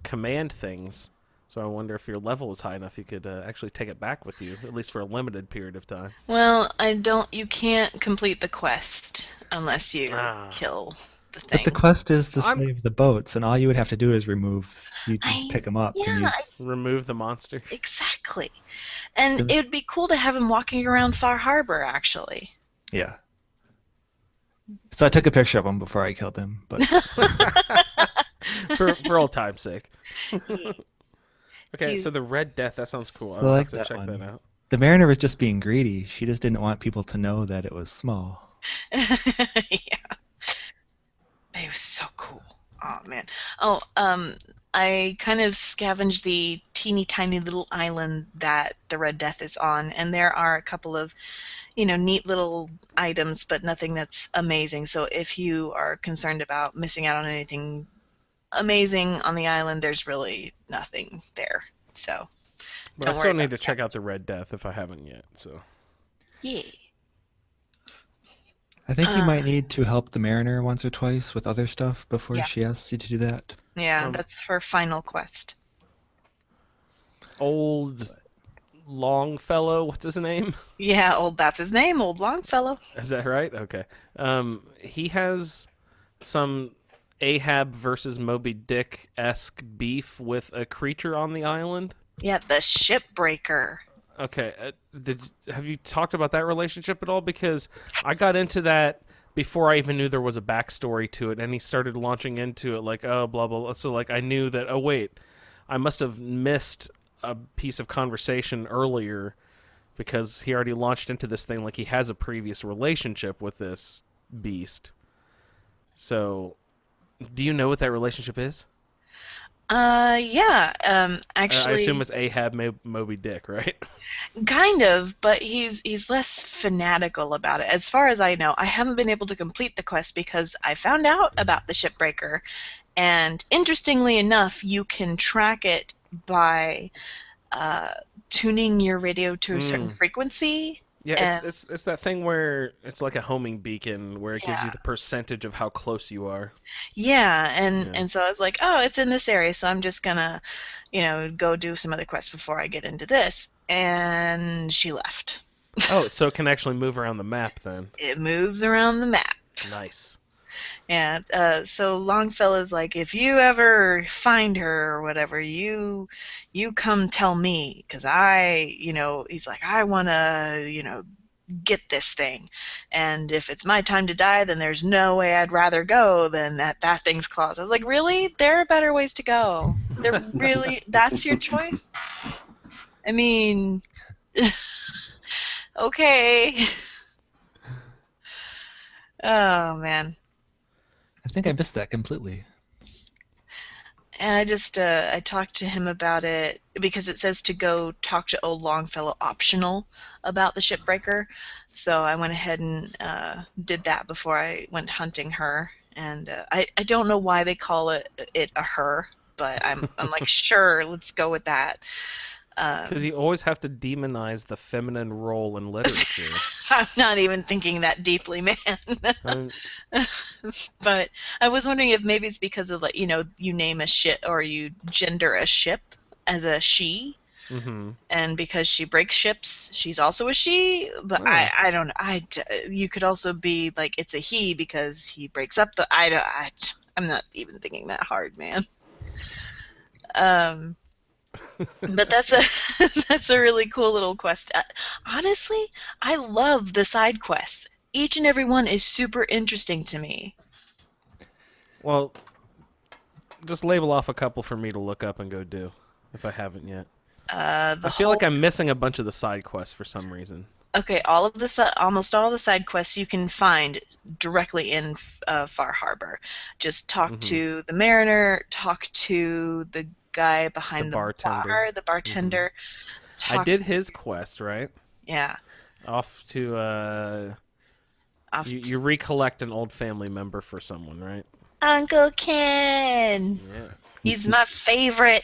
command things. So I wonder if your level is high enough, you could actually take it back with you, at least for a limited period of time. Well, you can't complete the quest unless you kill the thing. But the quest is to save the boats, and all you would have to do is pick them up. Yeah, remove the monster. Exactly. And it would be cool to have him walking around Far Harbor, actually. Yeah. So I took a picture of him before I killed him, but for old time's sake. Okay, so the Red Death, that soun's cool. I'll have to check that out. The mariner was just being greedy. She just didn't want people to know that it was small. Yeah. It was so cool. Oh, man. Oh, I kind of scavenged the teeny tiny little island that the Red Death is on, and there are a couple of, neat little items, but nothing that's amazing. So if you are concerned about missing out on anything amazing on the island, there's really nothing there. So, but I still need to check out the Red Death if I haven't yet. So, yeah. I think you might need to help the mariner once or twice with other stuff before she asks you to do that. Yeah, that's her final quest. Old Longfellow, what's his name? Yeah, that's his name, Old Longfellow. Is that right? Okay. He has some Ahab versus Moby Dick-esque beef with a creature on the island. Yeah, the Shipbreaker. Okay, have you talked about that relationship at all? Because I got into that before I even knew there was a backstory to it, and he started launching into it like, oh, blah, blah, blah. So, like, I knew that, oh, wait, I must have missed a piece of conversation earlier because he already launched into this thing like he has a previous relationship with this beast. So, do you know what that relationship is? Yeah. I assume Actually, it's Ahab Moby Dick, right? kind of, but he's less fanatical about it. As far as I know, I haven't been able to complete the quest because I found out about the shipbreaker, and interestingly enough, you can track it by uh, tuning your radio to a certain Mm. frequency. Yeah, And it's that thing where it's like a homing beacon where it gives you yeah, the percentage of how close you are. yeah, and Yeah. and so I was like, oh, it's in this area, so I'm just gonna, go do some other quests before I get into this. And she left. Oh, so it can actually move around the map then. It moves around the map. Nice. Yeah, so Longfellow's like, if you ever find her or whatever, you come tell me, 'cause he's like, I wanna, get this thing, and if it's my time to die, then there's no way I'd rather go than at that thing's claws. I was like, really? There are better ways to go. That's your choice? I mean, okay. Oh man. I think I missed that completely. And I talked to him about it because it says to go talk to old Longfellow optional about the shipbreaker. So I went ahead and did that before I went hunting her. And I don't know why they call it a her, but I'm like, sure, let's go with that. Because you always have to demonize the feminine role in literature. I'm not even thinking that deeply, man. Um, But I was wondering if maybe it's because of, like, you name a ship or you gender a ship as a she, mm-hmm. and because she breaks ships, she's also a she. But Oh. I don't know. You could also be like it's a he because he breaks up the. I'm not even thinking that hard, man. Um, but that's a that's a really cool little quest. Honestly, I love the side quests. Each and every one is super interesting to me. Well, just label off a couple for me to look up and go do, if I haven't yet. The I feel whole like I'm missing a bunch of the side quests for some reason. Okay, almost all the side quests you can find directly in Far Harbor. Just talk Mm-hmm. to the mariner, talk to the guy The behind the bartender. bar, the Mm-hmm. bartender. I Talk, did his quest, right? yeah. Off to Off you recollect an old family member for someone, right? Uncle Ken. Yes. He's my favorite.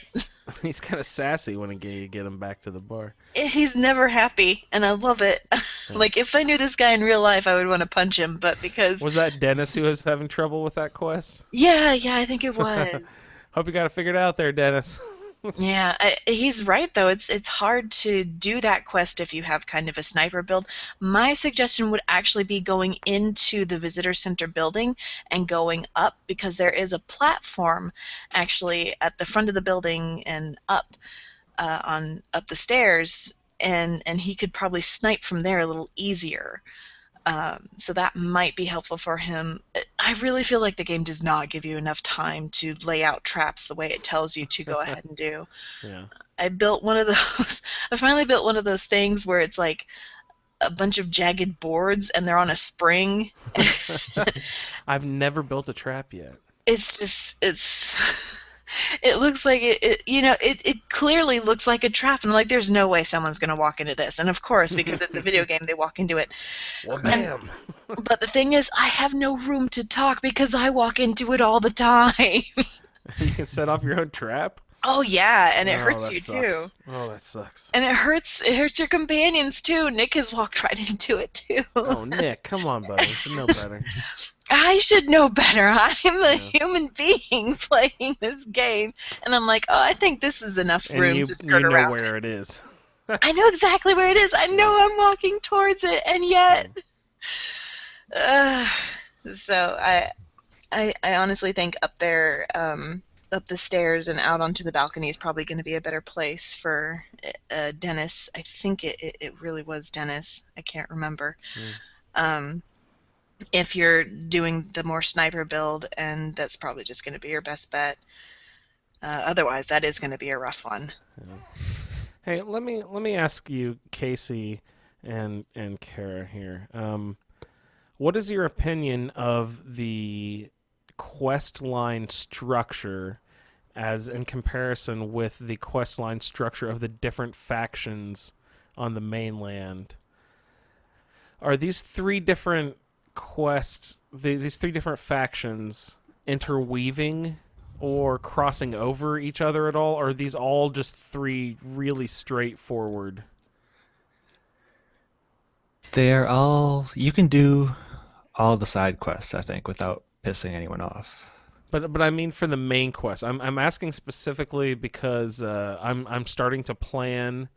He's kind of sassy when you get him back to the bar. He's never happy, and I love it. Like, if I knew this guy in real life, I would want to punch him, but because... Was that Dennis who was having trouble with that quest? Yeah, I think it was. Hope you got it figured out there, Dennis. Yeah, he's right though. It's hard to do that quest if you have kind of a sniper build. My suggestion would actually be going into the visitor center building and going up, because there is a platform actually at the front of the building and up up the stairs, and he could probably snipe from there a little easier. So that might be helpful for him. I really feel like the game does not give you enough time to lay out traps the way it tells you to go ahead and do. Yeah. I built one of those. I finally built one of those things where it's like a bunch of jagged boards and they're on a spring. I've never built a trap yet. It looks like it clearly looks like a trap, and I'm like, there's no way someone's gonna walk into this. And of course, because it's a video game, they walk into it. Well, bam. But the thing is, I have no room to talk because I walk into it all the time. You can set off your own trap? Oh yeah, and it Oh, hurts that you sucks. too. Oh, that sucks. And it hurts your companions too. Nick has walked right into it too. Oh, Nick, come on, buddy. You should know better. I should know better. I'm a Yeah. human being playing this game, and I'm like, oh, I think this is enough And room you to skirt know around. where it is. I know exactly where it is. I know I'm walking towards it, and yet, so I honestly think up there, up the stairs and out onto the balcony is probably going to be a better place for Dennis. I think it really was Dennis. I can't remember. If you're doing the more sniper build, and that's probably just going to be your best bet. Otherwise, that is going to be a rough one. Yeah. Hey, let me ask you, Kasey and Cara here. What is your opinion of the quest line structure as in comparison with the quest line structure of the different factions on the mainland? Are these three different quests, these three different factions, interweaving or crossing over each other at all? Or are these all just three really straightforward? They're all. You can do all the side quests, I think, without pissing anyone off. But I mean for the main quest. I'm asking specifically because I'm starting to plan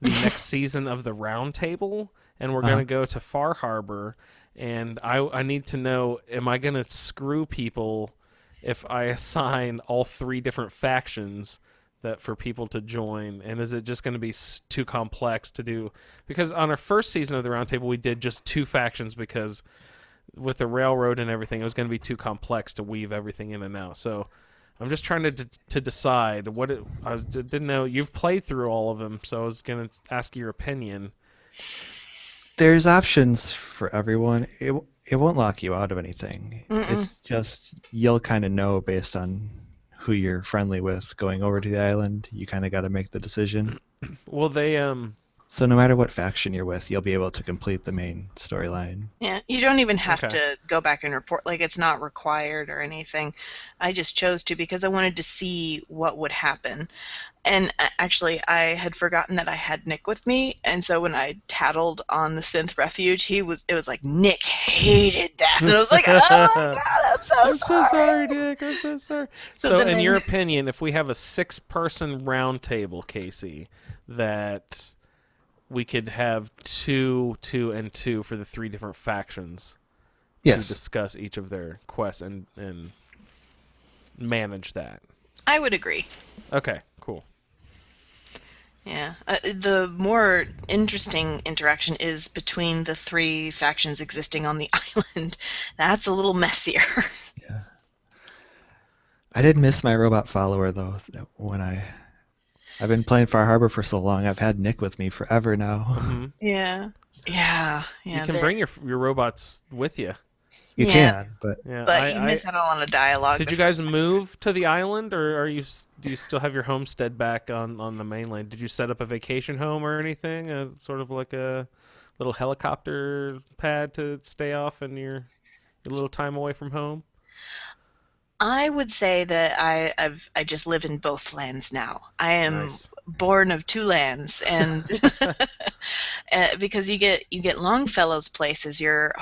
the next season of the Round Table, and we're gonna go to Far Harbor, and I need to know, am I gonna screw people if I assign all three different factions that for people to join, and is it just going to be too complex to do? Because on our first season of the Round Table, we did just two factions because with the railroad and everything, it was going to be too complex to weave everything in and out. So I'm just trying to decide I didn't know you've played through all of them, so I was going to ask your opinion. There's options for everyone. It won't lock you out of anything. It's just you'll kind of know based on who you're friendly with going over to the island. You kind of got to make the decision. Well, they So no matter what faction you're with, you'll be able to complete the main storyline. Yeah, you don't even have Okay. to go back and report. Like, it's not required or anything. I just chose to because I wanted to see what would happen. And actually, I had forgotten that I had Nick with me, and so when I tattled on the synth refuge, it was like, Nick hated that. And I was like, oh my god, I'm I'm so so sorry, Dick. I'm so sorry. So then in your opinion, if we have a 6-person round table, Kasey, that we could have 2, 2, and 2 for the 3 different factions to Yes. discuss each of their quests and manage that. I would agree. Okay, cool. Yeah. The more interesting interaction is between the 3 factions existing on the island. That's a little messier. Yeah. I did miss my robot follower though. I've been playing Far Harbor for so long. I've had Nick with me forever now. Mm-hmm. Yeah. Yeah. You can bring your robots with you. You Yeah. can, but Yeah, But you miss out on a dialogue. Did you guys move to the island, or do you still have your homestead back on the mainland? Did you set up a vacation home or anything? Sort of like a little helicopter pad to stay off and your little time away from home? I would say that I just live in both lands now. I am Nice. born of 2 lands, and because you get Longfellow's place as your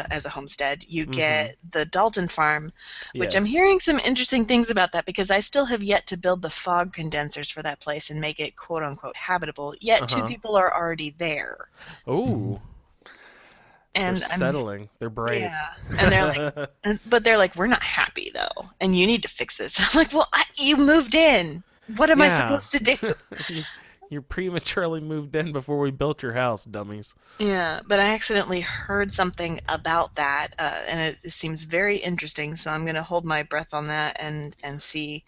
as a homestead, you get the Dalton farm, which I'm Yes. hearing some interesting things about that because I still have yet to build the fog condensers for that place and make it quote unquote habitable. Yet 2 people are already there, Ooh, and they're settling. They're brave. yeah, and they're like, but they're like, we're not happy though, and you need to fix this. I'm like, well, you moved in. What am I Yeah. supposed to do? You prematurely moved in before we built your house, dummies. Yeah, but I accidentally heard something about that, and it seems very interesting. So I'm going to hold my breath on that and see,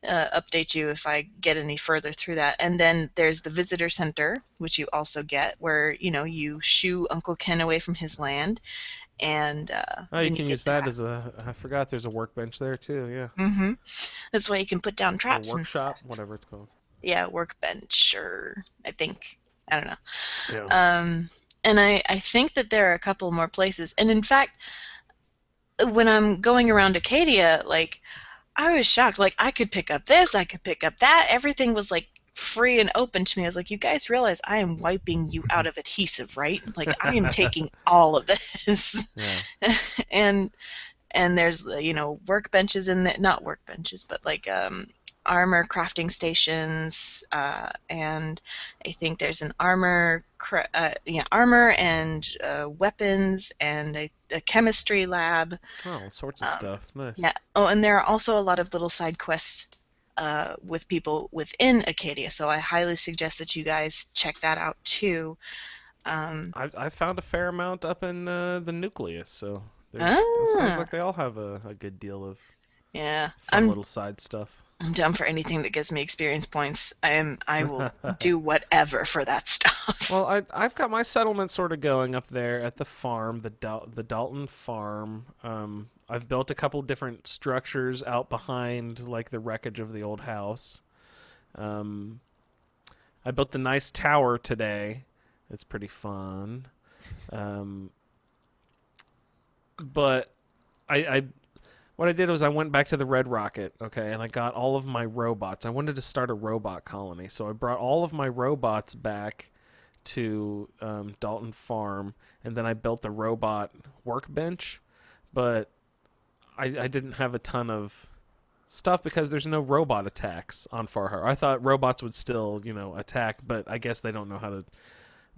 update you if I get any further through that. And then there's the visitor center, which you also get, where you shoo Uncle Ken away from his land, and Oh, you then can get use that as I forgot there's a workbench there too, yeah. Mm-hmm. That's why you can put down Or traps and workshop, stuff. whatever it's called. Yeah, workbench, or I don't know. Yeah. And I think that there are a couple more places. And in fact, when I'm going around Acadia, like, I was shocked. Like, I could pick up this, I could pick up that. Everything was, like, free and open to me. I was like, you guys realize I am wiping you out of adhesive, right? Like, I am taking all of this. Yeah. And there's, workbenches in there. Not workbenches, but, like, armor crafting stations, and I think there's an armor and weapons and a chemistry lab. Oh, all sorts of stuff. Nice. Yeah. Oh, and there are also a lot of little side quests with people within Acadia, so I highly suggest that you guys check that out too. I found a fair amount up in the nucleus, so it sounds like they all have a good deal of Yeah, fun little side stuff. I'm down for anything that gives me experience points. I will do whatever for that stuff. Well, I've got my settlement sort of going up there at the farm, the Dalton farm. I've built a couple different structures out behind, like the wreckage of the old house. I built a nice tower today. It's pretty fun. But I what I did was I went back to the Red Rocket, okay, and I got all of my robots. I wanted to start a robot colony, so I brought all of my robots back to Dalton Farm, and then I built the robot workbench. But I didn't have a ton of stuff because there's no robot attacks on Far Harbor. I thought robots would still, attack, but I guess they don't know how to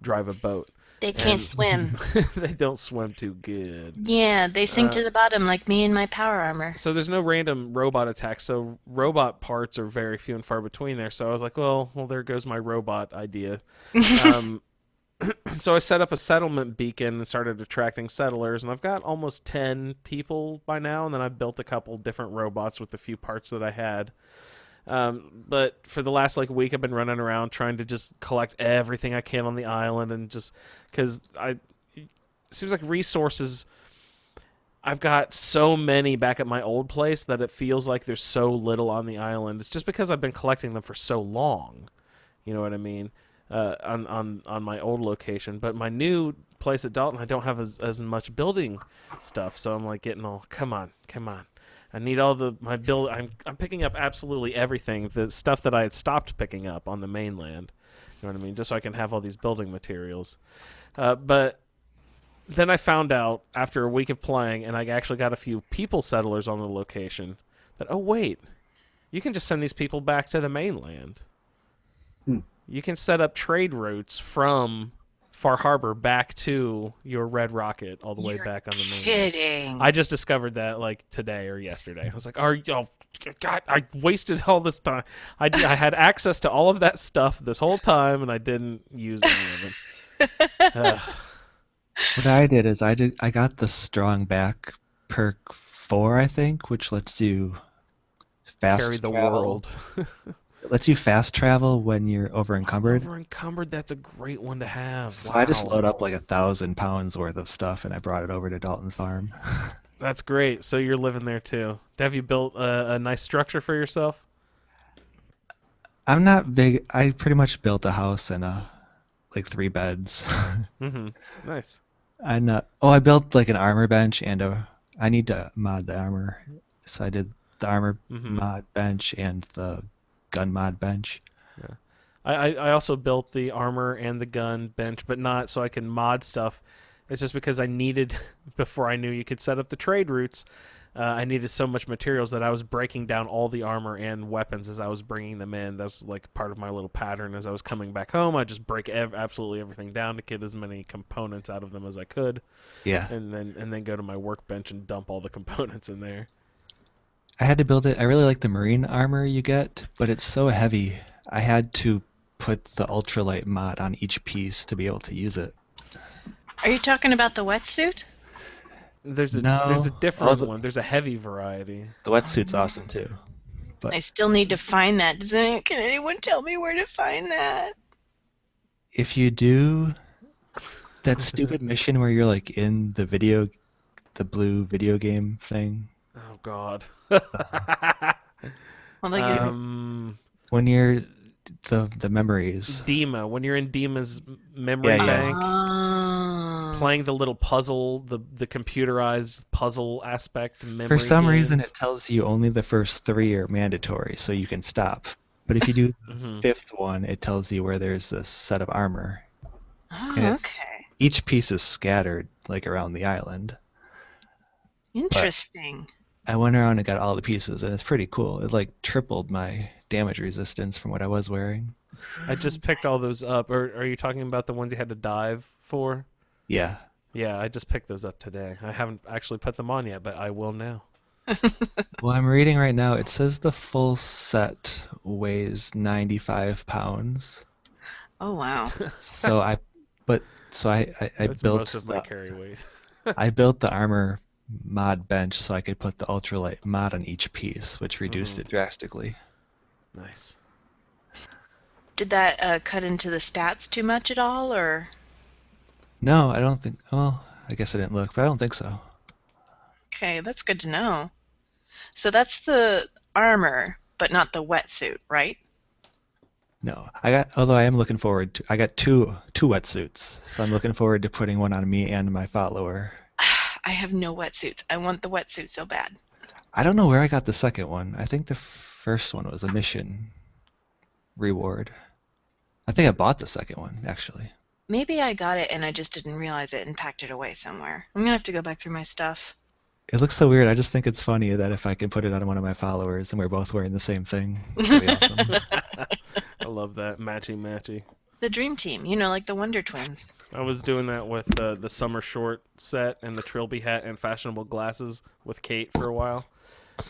drive a boat. They can't swim. They don't swim too good. Yeah, they sink to the bottom like me and my power armor. So there's no random robot attacks. So robot parts are very few and far between there. So I was like, well, there goes my robot idea. So I set up a settlement beacon and started attracting settlers, and I've got almost 10 people by now, and then I built a couple different robots with the few parts that I had. But for the last week, I've been running around trying to just collect everything I can on the island, and just because it seems like resources, I've got so many back at my old place that it feels like there's so little on the island. It's just because I've been collecting them for so long. You know what I mean? On my old location, but my new place at Dalton, I don't have as much building stuff, so I'm getting all, come on, I need all my build. I'm picking up absolutely everything, the stuff that I had stopped picking up on the mainland. You know what I mean? Just so I can have all these building materials. But then I found out after a week of playing, and I actually got a few people settlers on the location, that wait, you can just send these people back to the mainland. You can set up trade routes from Far Harbor back to your Red Rocket all the way back on the mainland. Kidding. I just discovered that today or yesterday. I was like, God, I wasted all this time. I had access to all of that stuff this whole time, and I didn't use any of it. What I did is I got the strong back perk 4, I think, which lets you fast Carry the travel. world. It lets you fast travel when you're over encumbered. Over encumbered, that's a great one to have. So Wow. I just load up 1,000 pounds worth of stuff, and I brought it over to Dalton Farm. That's great. So you're living there too. Have you built a nice structure for yourself? I'm not big. I pretty much built a house and 3 beds. Mm-hmm. Nice. I'm not. Oh, I built an armor bench and I need to mod the armor, so I did the armor mod bench and the gun mod bench. Yeah. I also built the armor and the gun bench, but not so I can mod stuff. It's just because I needed, before I knew you could set up the trade routes, I needed so much materials that I was breaking down all the armor and weapons as I was bringing them in. That's part of my little pattern. As I was coming back home, I just break absolutely everything down to get as many components out of them as I could. Yeah. And then go to my workbench and dump all the components in there. I had to build it. I really like the marine armor you get, but it's so heavy. I had to put the ultralight mod on each piece to be able to use it. Are you talking about the wetsuit? There's a different one. There's a heavy variety. The wetsuit's awesome too. But I still need to find that. Can anyone tell me where to find that? if you do that stupid mission where you're in the blue video game thing. Oh God. Well, when you're the memories. Dima. When you're in Dima's memory bank, playing the little puzzle, the computerized puzzle aspect memory. For some games. reason, it tells you only the first 3 are mandatory, so you can stop. But if you do the 5th one, it tells you where there's this set of armor. Oh, okay. Each piece is scattered around the island. Interesting. I went around and got all the pieces, and it's pretty cool. It tripled my damage resistance from what I was wearing. I just picked all those up. Or are you talking about the ones you had to dive for? Yeah. Yeah, I just picked those up today. I haven't actually put them on yet, but I will now. Well, I'm reading right now. It says the full set weighs 95 pounds. Oh wow. So I That's built most of my carry weight. I built the armor mod bench so I could put the ultralight mod on each piece, which reduced it drastically. Nice. Did that cut into the stats too much at all, or? No, I don't think. Well, I guess I didn't look, but I don't think so. Okay, that's good to know. So that's the armor, but not the wetsuit, right? No, I got. Although I am looking forward to. I got two wetsuits, so I'm looking forward to putting one on me and my follower. I have no wetsuits. I want the wetsuit so bad. I don't know where I got the second one. I think the first one was a mission reward. I think I bought the second one actually. Maybe I got it and I just didn't realize it and packed it away somewhere. I'm gonna have to go back through my stuff. It looks so weird. I just think it's funny that if I can put it on one of my followers and we're both wearing the same thing, that'd be awesome. I love that. Matchy. The dream team, like the Wonder Twins. I was doing that with the summer short set and the trilby hat and fashionable glasses with Kate for a while.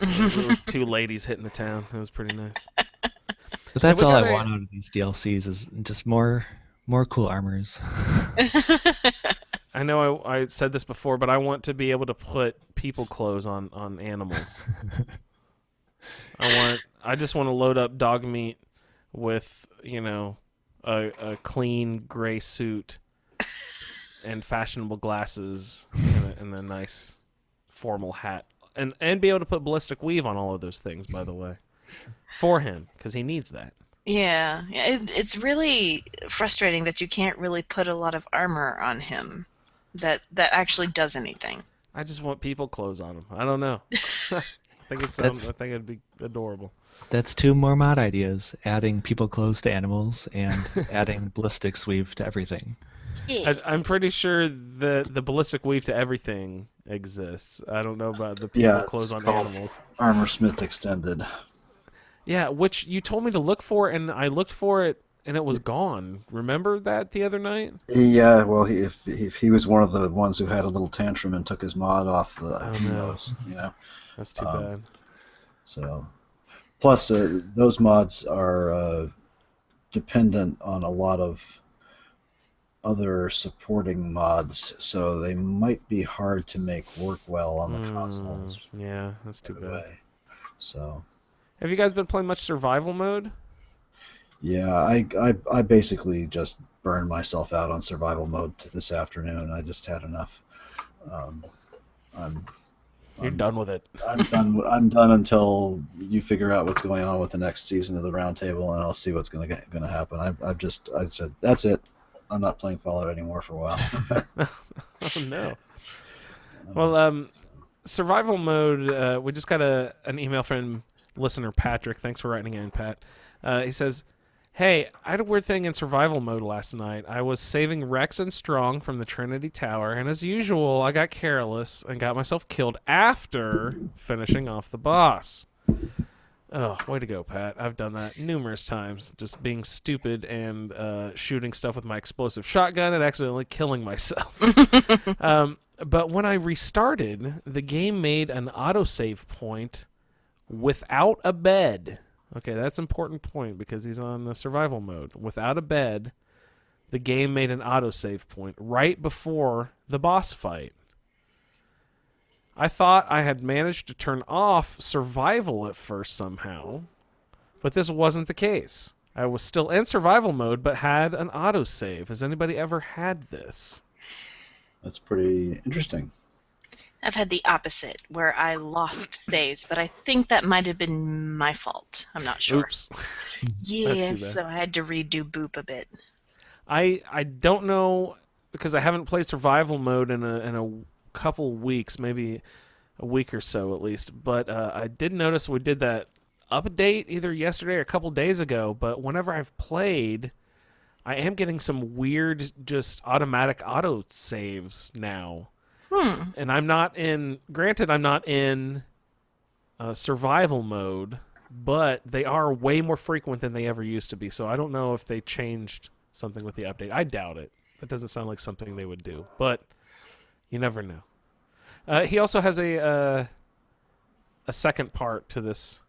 We were two ladies hitting the town. It was pretty nice. But that's we all I gotta- want out of these DLCs is just more cool armors. I know I said this before, but I want to be able to put people clothes on animals. I just want to load up dog meat with, a clean gray suit and fashionable glasses and a nice formal hat. And be able to put ballistic weave on all of those things, by the way. For him, because he needs that. Yeah, it's really frustrating that you can't really put a lot of armor on him that actually does anything. I just want people clothes on him. I don't know. I think it'd be adorable. That's two more mod ideas: adding people clothes to animals and adding ballistic weave to everything. Yeah. I'm pretty sure the ballistic weave to everything exists. I don't know about the people Yeah, clothes it's on called animals. Armor Smith Extended. Yeah, which you told me to look for, and I looked for it, and it was gone. Remember that the other night? Yeah, well, if he was one of the ones who had a little tantrum and took his mod off, who no. knows, That's too bad. So, plus those mods are dependent on a lot of other supporting mods, so they might be hard to make work well on the consoles. Yeah, that's too bad. So. Have you guys been playing much survival mode? Yeah, I basically just burned myself out on survival mode this afternoon. I just had enough. You're done with it. I'm done until you figure out what's going on with the next season of the Roundtable, and I'll see what's going to happen. I said that's it. I'm not playing Fallout anymore for a while. Oh no. Well, survival mode. We just got an email from listener Patrick. Thanks for writing in, Pat. He says, "Hey, I had a weird thing in survival mode last night. I was saving Rex and Strong from the Trinity Tower, and as usual, I got careless and got myself killed after finishing off the boss. Oh, way to go, Pat. I've done that numerous times, just being stupid and shooting stuff with my explosive shotgun and accidentally killing myself. But when I restarted, the game made an autosave point without a bed." Okay, that's an important point because he's on the survival mode. Without a bed, the game made an autosave point right before the boss fight. I thought I had managed to turn off survival at first somehow, but this wasn't the case. I was still in survival mode, but had an autosave. Has anybody ever had this? That's pretty interesting. I've had the opposite, where I lost saves, but I think that might have been my fault. I'm not sure. Oops. Yeah, too bad. so I had to redo Boop a bit. I don't know because I haven't played survival mode in a couple weeks, maybe a week or so at least. But I did notice we did that update either yesterday or a couple days ago. But whenever I've played, I am getting some weird, just automatic auto saves now. And I'm not in. Granted, I'm not in survival mode, but they are way more frequent than they ever used to be. So I don't know if they changed something with the update. I doubt it. That doesn't sound like something they would do, but you never know. He also has a second part to this.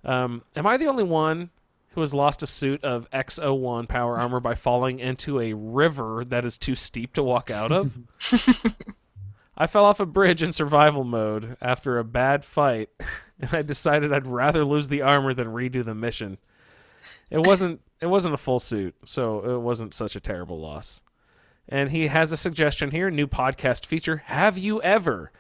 Am I the only one who has lost a suit of X01 power armor by falling into a river that is too steep to walk out of? I fell off a bridge in survival mode after a bad fight and I decided I'd rather lose the armor than redo the mission. It wasn't a full suit, so it wasn't such a terrible loss. And he has a suggestion here, new podcast feature, Have You Ever?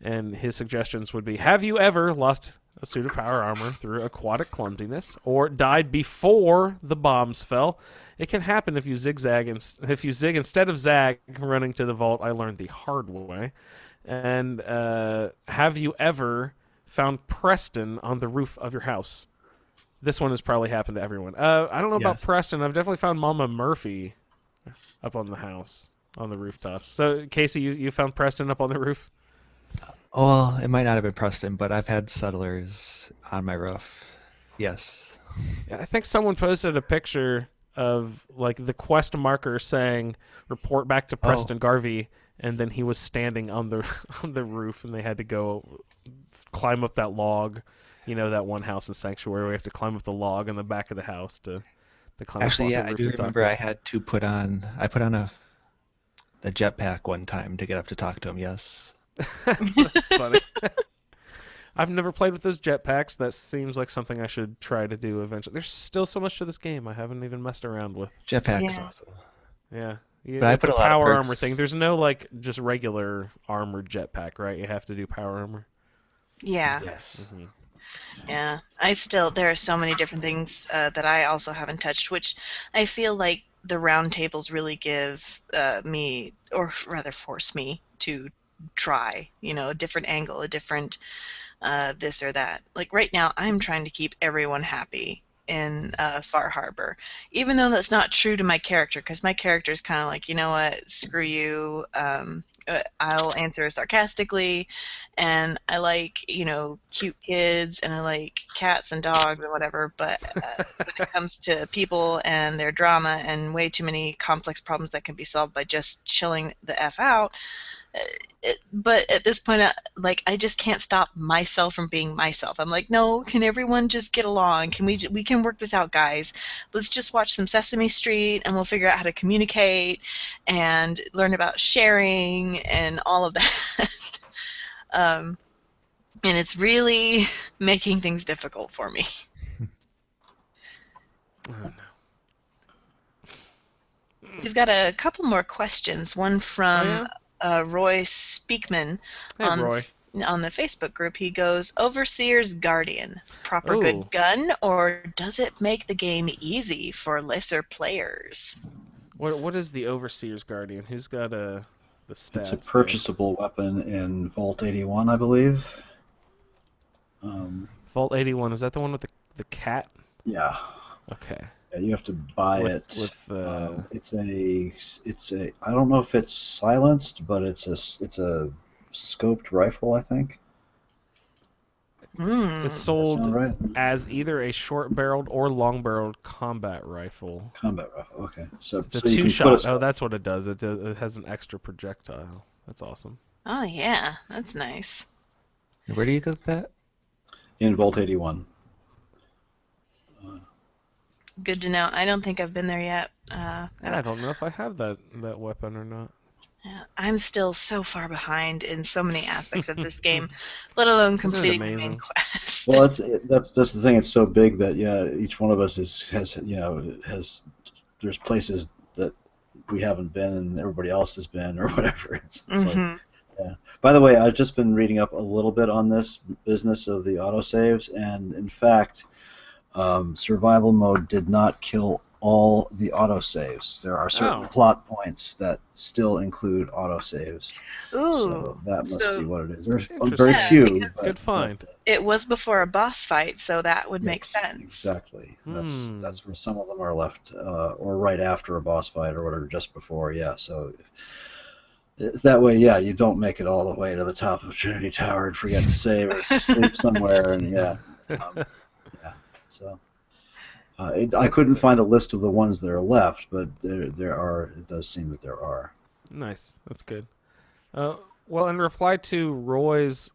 And his suggestions would be, have you ever lost a suit of power armor through aquatic clumsiness or died before the bombs fell? It can happen if you zig instead of zag running to the vault. I learned the hard way. And have you ever found Preston on the roof of your house? This one has probably happened to everyone. I don't know about Preston. I've definitely found Mama Murphy up on the house, on the rooftops. So, Kasey, you found Preston up on the roof? Oh, well, it might not have been Preston, but I've had settlers on my roof. Yes. Yeah, I think someone posted a picture of like the quest marker saying "Report back to Preston Garvey," and then he was standing on the on the roof, and they had to go climb up that log. You know, that one house in Sanctuary where we have to climb up the log in the back of the house to climb Actually, up yeah, the I roof do to talk remember to I him. had to put on the jetpack one time to get up to talk to him. Yes. That's funny. I've never played with those jetpacks. That seems like something I should try to do eventually. There's still so much to this game I haven't even messed around with. Jetpack is Yeah. awesome. Yeah. But I It's put a a lot of power perks. armor thing. There's no like just regular armored jetpack, right? You have to do power armor. Yeah. Yes. Mm-hmm. Yeah. There are so many different things that I also haven't touched, which I feel like the round tables really give me, or rather force me to try, a different angle, a different this or that. Like right now, I'm trying to keep everyone happy in Far Harbor, even though that's not true to my character, because my character is kind of like, you know what, screw you. I'll answer sarcastically, and I like, cute kids, and I like cats and dogs and whatever, but when it comes to people and their drama and way too many complex problems that can be solved by just chilling the F out, but at this point, I just can't stop myself from being myself. I'm like, no, can everyone just get along? We can work this out, guys. Let's just watch some Sesame Street, and we'll figure out how to communicate and learn about sharing and all of that. And it's really making things difficult for me. Oh, no. We've got a couple more questions. One from Roy Speakman Hey, on Roy. on the Facebook group. He goes, Overseer's Guardian, proper Ooh. good gun, or does it make the game easy for lesser players? What is the Overseer's Guardian? Who's got the stats? It's a purchasable weapon in Vault 81, I believe. Vault 81, is that the one with the cat? Yeah. Okay. Yeah, you have to buy it. With It's a. I don't know if it's silenced, but it's a scoped rifle, I think. it's Hmm. Does that sold sound right? as either a short-barreled or long-barreled combat rifle. Combat rifle. Okay, so It's a you can put two-shot. a- Oh, that's what it does. It has an extra projectile. That's awesome. Oh, yeah. That's nice. Where do you get that? in Vault 81. Good to know. I don't think I've been there yet. I don't know if I have that weapon or not. I'm still so far behind in so many aspects of this game, let alone Isn't it completing the main amazing? quest. Well, that's the thing. It's so big that each one of us has there's places that we haven't been and everybody else has been or whatever. It's like, yeah. By the way, I've just been reading up a little bit on this business of the autosaves, and in fact, survival mode did not kill all the autosaves. There are certain plot points that still include autosaves. Ooh. So that must be what it is. There's Interesting. very Yeah, few. because- Good find. It was before a boss fight, so that would make Yes, sense. Exactly. Hmm. That's where some of them are left, or right after a boss fight, or whatever, just before. Yeah. So that way, yeah, you don't make it all the way to the top of Trinity Tower and forget to save or sleep somewhere, and yeah. So I couldn't find a list of the ones that are left, but there are. It does seem that there are. Nice. That's good. Well, in reply to Roy's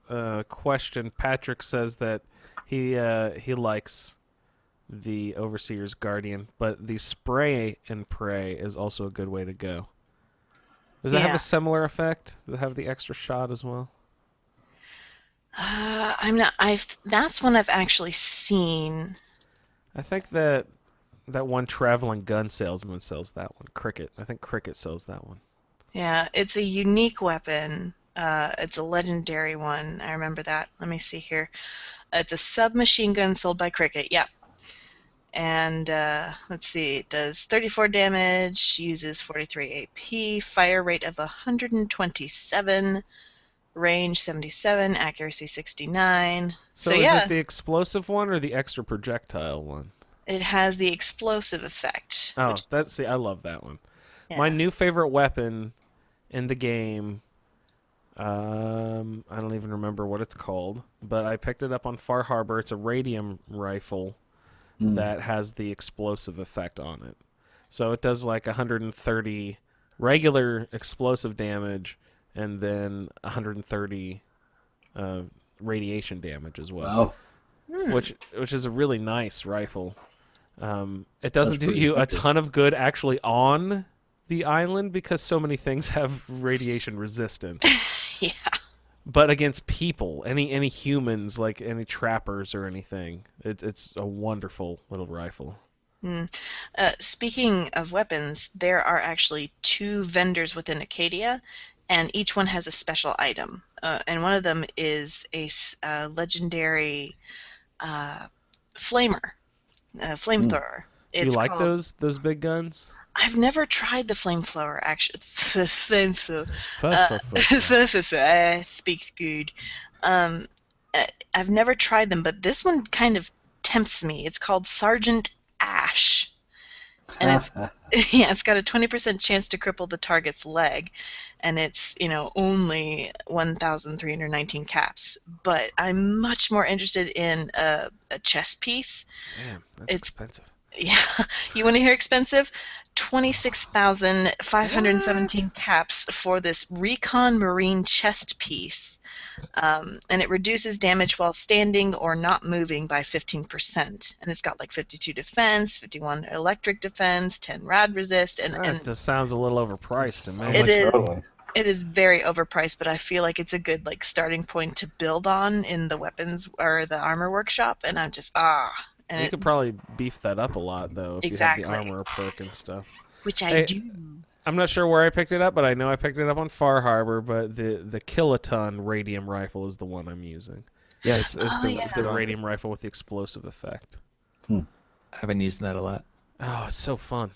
question, Patrick says that he likes the Overseer's Guardian, but the spray and pray is also a good way to go. Does that have Yeah. a similar effect? Does it have the extra shot as well? I'm not. That's one I've actually seen. I think that one traveling gun salesman sells that one. Cricket. I think Cricket sells that one. Yeah, it's a unique weapon. It's a legendary one. I remember that. Let me see here. It's a submachine gun sold by Cricket. Yep. And let's see, it does 34 damage, uses 43 AP, fire rate of 127, range 77, accuracy 69. So is yeah, it the explosive one or the extra projectile one? it has the explosive effect. Oh, Which, I love that one. yeah. My new favorite weapon in the game. I don't even remember what it's called, but I picked it up on Far Harbor. It's a radium rifle that has the explosive effect on it. So it does like 130 regular explosive damage and then 130 radiation damage as well. Wow. Which is a really nice rifle. It doesn't That's do pretty you a effective. ton of good actually on the island because so many things have radiation resistance. Yeah. But against people, any humans, like any trappers or anything, it's a wonderful little rifle. Speaking of weapons, there are actually 2 vendors within Acadia, and each one has a special item. And one of them is a legendary flamer, flamethrower. Do you It's like called. those big guns? I've never tried the flamethrower. Actually, flamethrower. Fuh, fuh, fuh, fuh. Speaks good. Um, I've never tried them, but this one kind of tempts me. It's called Sergeant Ash, and it's yeah, it's got a 20% chance to cripple the target's leg, and it's only 1,319 caps. But I'm much more interested in a chess piece. Damn, that's It's expensive. Yeah, you want to hear expensive? 26,517 caps for this Recon Marine chest piece. And it reduces damage while standing or not moving by 15%. And it's got like 52 defense, 51 electric defense, 10 rad resist, and That just sounds a little overpriced to Sounds me. it like is traveling. it is very overpriced, but I feel like it's a good like starting point to build on in the weapons or the armor workshop. And I'm just and You it could probably beef that up a lot though if you have the exactly, armor perk and stuff. which I Hey, do. I'm not sure where I picked it up, but I know I picked it up on Far Harbor. But the kiloton radium rifle is the one I'm using. Yes, It's Oh the yeah. radium rifle with the explosive effect. I've been using that a lot. Oh, it's so fun.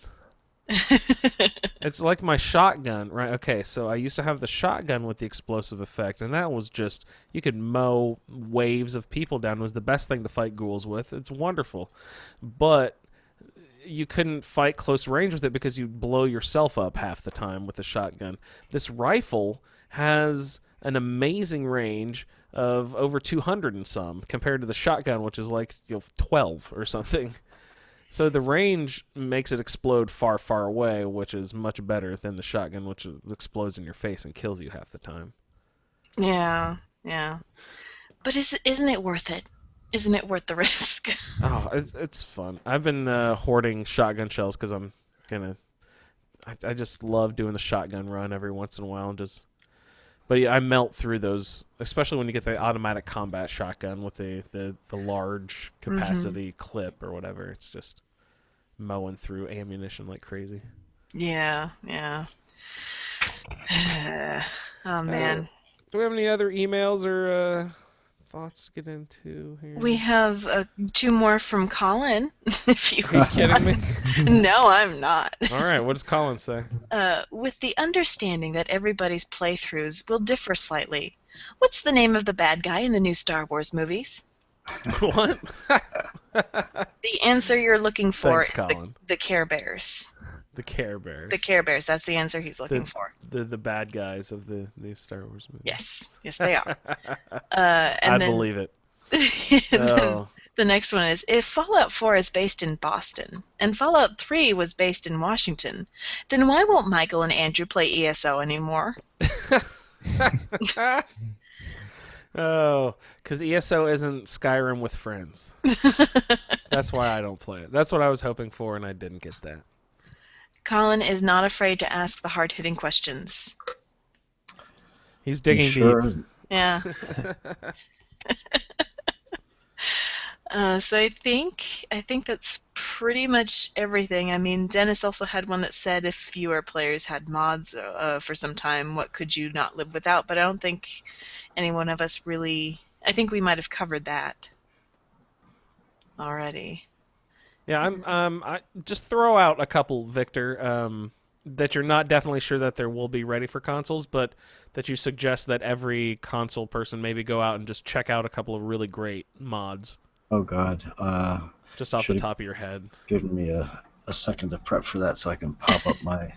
It's like my shotgun, right? Okay, so I used to have the shotgun with the explosive effect, and that was just you could mow waves of people down. It was the best thing to fight ghouls with. It's wonderful, but you couldn't fight close range with it because you'd blow yourself up half the time with the shotgun. This rifle has an amazing range of over 200 and some compared to the shotgun, which is like 12 or something. So the range makes it explode far, far away, which is much better than the shotgun, which explodes in your face and kills you half the time. Yeah, yeah. But isn't it worth it? Isn't it worth the risk? Oh, it's fun. I've been hoarding shotgun shells because I'm gonna. I just love doing the shotgun run every once in a while and just. But yeah, I melt through those, especially when you get the automatic combat shotgun with the large capacity clip or whatever. It's just mowing through ammunition like crazy. Yeah, yeah. Oh man. Do we have any other emails or thoughts to get into here? We have 2 more from Colin. If you Are you kidding me? No, I'm not. All right, what does Colin say? With the understanding that everybody's playthroughs will differ slightly, what's the name of the bad guy in the new Star Wars movies? What? The answer you're looking for Thanks, is Colin. the Care Bears. The Care Bears. The Care Bears. That's the answer he's looking for. The bad guys of the new Star Wars movie. Yes, yes, they are. And I then, believe it. and then Oh, the next one is, if Fallout 4 is based in Boston and Fallout 3 was based in Washington, then why won't Michael and Andrew play ESO anymore? oh, because ESO isn't Skyrim with friends. That's why I don't play it. That's what I was hoping for, and I didn't get that. Colin is not afraid to ask the hard-hitting questions. He's digging He sure deep. isn't. Yeah. So I think that's pretty much everything. I mean, Dennis also had one that said if fewer players had mods for some time, what could you not live without? But I don't think any one of us really. I think we might have covered that already. Yeah, I just throw out a couple, Victor, that you're not definitely sure that there will be ready for consoles, but that you suggest that every console person maybe go out and just check out a couple of really great mods, Oh God. just off the Should have top of your head. given me a second to prep for that so I can pop up my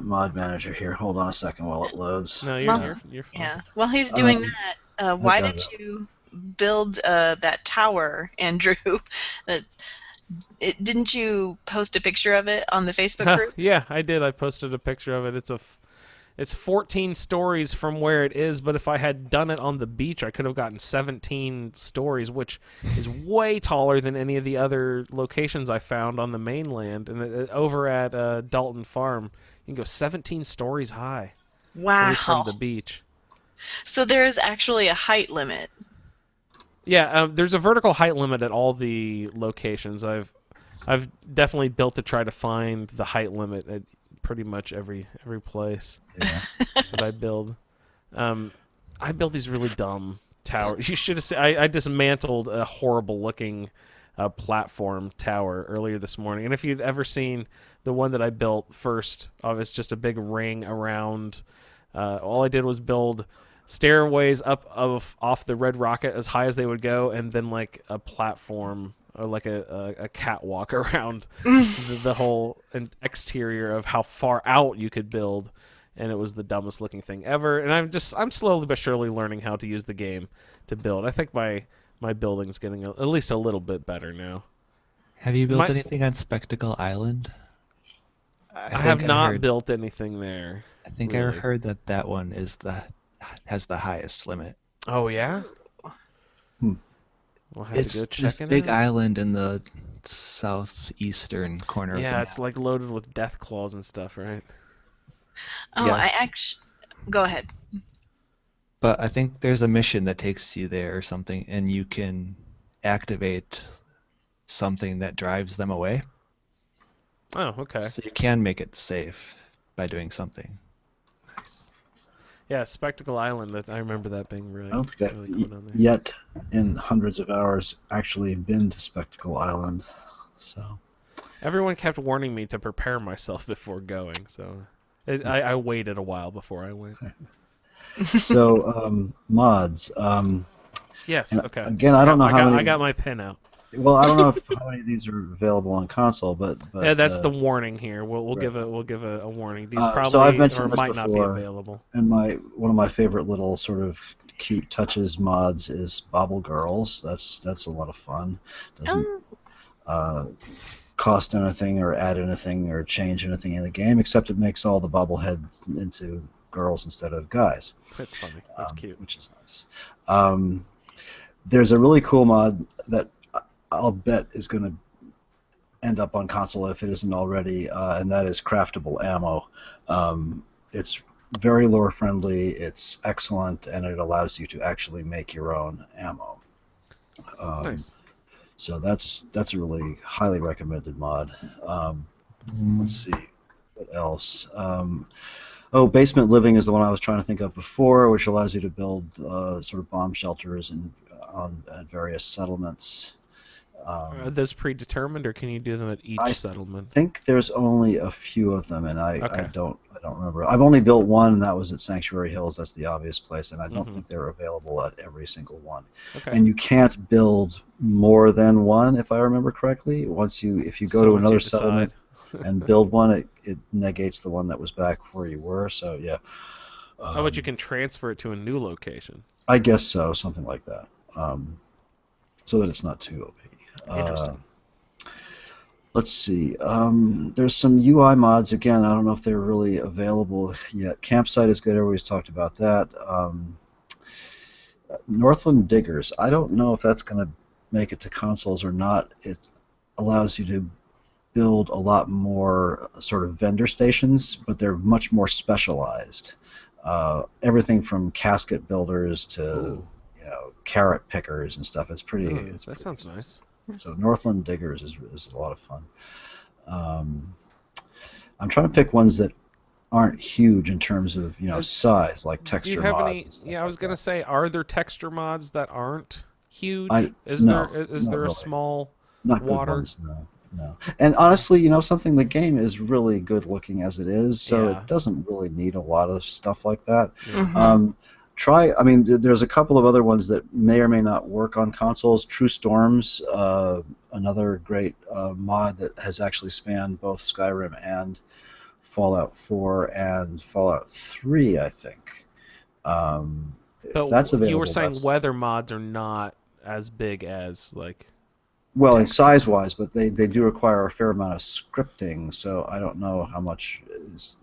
mod manager here. Hold on a second while it loads. No, Well, you're fine. yeah. While he's doing Um, that, I why got did it. you build that tower, Andrew? That- didn't you post a picture of it on the Facebook group? Yeah, I did. I posted a picture of it. It's 14 stories from where it is, but if I had done it on the beach, I could have gotten 17 stories, which is way taller than any of the other locations I found on the mainland. And over at Dalton Farm, you can go 17 stories high, at least from Wow. the beach. So there's actually a height limit. Yeah, there's a vertical height limit at all the locations. I've definitely built to try to find the height limit at pretty much every place Yeah. that I build. I build these really dumb towers. You should have seen. I dismantled a horrible looking platform tower earlier this morning. And if you'd ever seen the one that I built first, it's just a big ring around. All I did was build stairways up off the Red Rocket as high as they would go, and then like a platform or like a catwalk around the whole exterior of how far out you could build. And it was the dumbest looking thing ever. And I'm slowly but surely learning how to use the game to build. I think my building's getting at least a little bit better now. Have you built My- anything on Spectacle Island? I have not built anything there. I think really. I heard that one has the highest limit. Oh yeah. Hmm. We'll have It's to go this check it big out. island in the southeastern corner of the Yeah, map. it's like loaded with death claws and stuff, right? Oh, Yes. I actually. Go ahead. But I think there's a mission that takes you there or something, and you can activate something that drives them away. Oh, okay. So you can make it safe by doing something. Nice. Yeah, Spectacle Island. I remember that being really, I don't think really I've cool down there. yet, in hundreds of hours, actually been to Spectacle Island. So Everyone kept warning me to prepare myself before going, so I waited a while before I went. mods. Yes. And Okay. again, I don't know how I many. got my pin out. Well, I don't know how many of these are available on console, but Yeah, that's the warning here. We'll give a warning. These so probably I've mentioned or this might not be before. available. And one of my favorite little sort of cute touches mods is Bobble Girls. That's a lot of fun. Doesn't cost anything or add anything or change anything in the game, except it makes all the bobbleheads into girls instead of guys. That's funny. That's cute. Which is nice. There's a really cool mod that I'll bet is going to end up on console if it isn't already, and that is craftable ammo. It's very lore friendly, it's excellent, and it allows you to actually make your own ammo. Nice. So that's a really highly recommended mod. Let's see, what else? Basement living is the one I was trying to think of before, which allows you to build sort of bomb shelters at various settlements. Are those predetermined, or can you do them at each settlement? I think there's only a few of them, and I Okay. don't remember. I've only built one, and that was at Sanctuary Hills. That's the obvious place, and I don't think they're available at every single one. Okay. And you can't build more than one, if I remember correctly. If you go to another settlement and build one, it negates the one that was back where you were. So yeah. But you can transfer it to a new location. I guess so, something like that. So that it's not too OP. Interesting. Let's see. There's some UI mods. Again, I don't know if they're really available yet. Campsite is good. Everybody's talked about that. Northland Diggers. I don't know if that's going to make it to consoles or not. It allows you to build a lot more sort of vendor stations, but they're much more specialized. Everything from casket builders to carrot pickers and stuff. It's pretty. Oh, It's that pretty sounds extensive. nice. So Northland Diggers is a lot of fun. I'm trying to pick ones that aren't huge in terms of size, like Do you texture have mods any? and stuff Yeah, I was like gonna that. say, are there texture mods that aren't huge? Is No, not there a really. small Not good water? ones, no. No. And honestly, something, the game is really good looking as it is, so Yeah. it doesn't really need a lot of stuff like that. Yeah. Mhm. There's a couple of other ones that may or may not work on consoles. True Storms, another great mod that has actually spanned both Skyrim and Fallout 4 and Fallout 3, I think. If But that's you were available, saying that's weather mods are not as big as like well in texture mods. size-wise, but they do require a fair amount of scripting. So I don't know how much is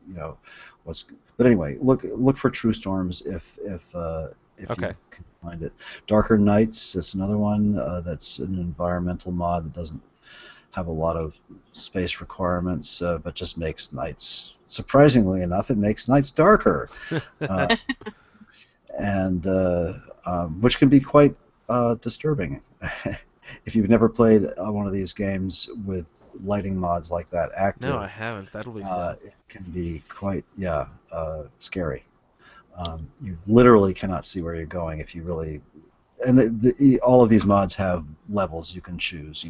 what's. But anyway, look for True Storms if Okay. you can find it. Darker Nights, that's another one that's an environmental mod that doesn't have a lot of space requirements, but just makes nights. Surprisingly enough, it makes nights darker, uh, and which can be quite disturbing. If you've never played one of these games with lighting mods like that No, I active, haven't. That'll be fun. it can be quite scary. You literally cannot see where you're going if you really. And all of these mods have levels you can choose.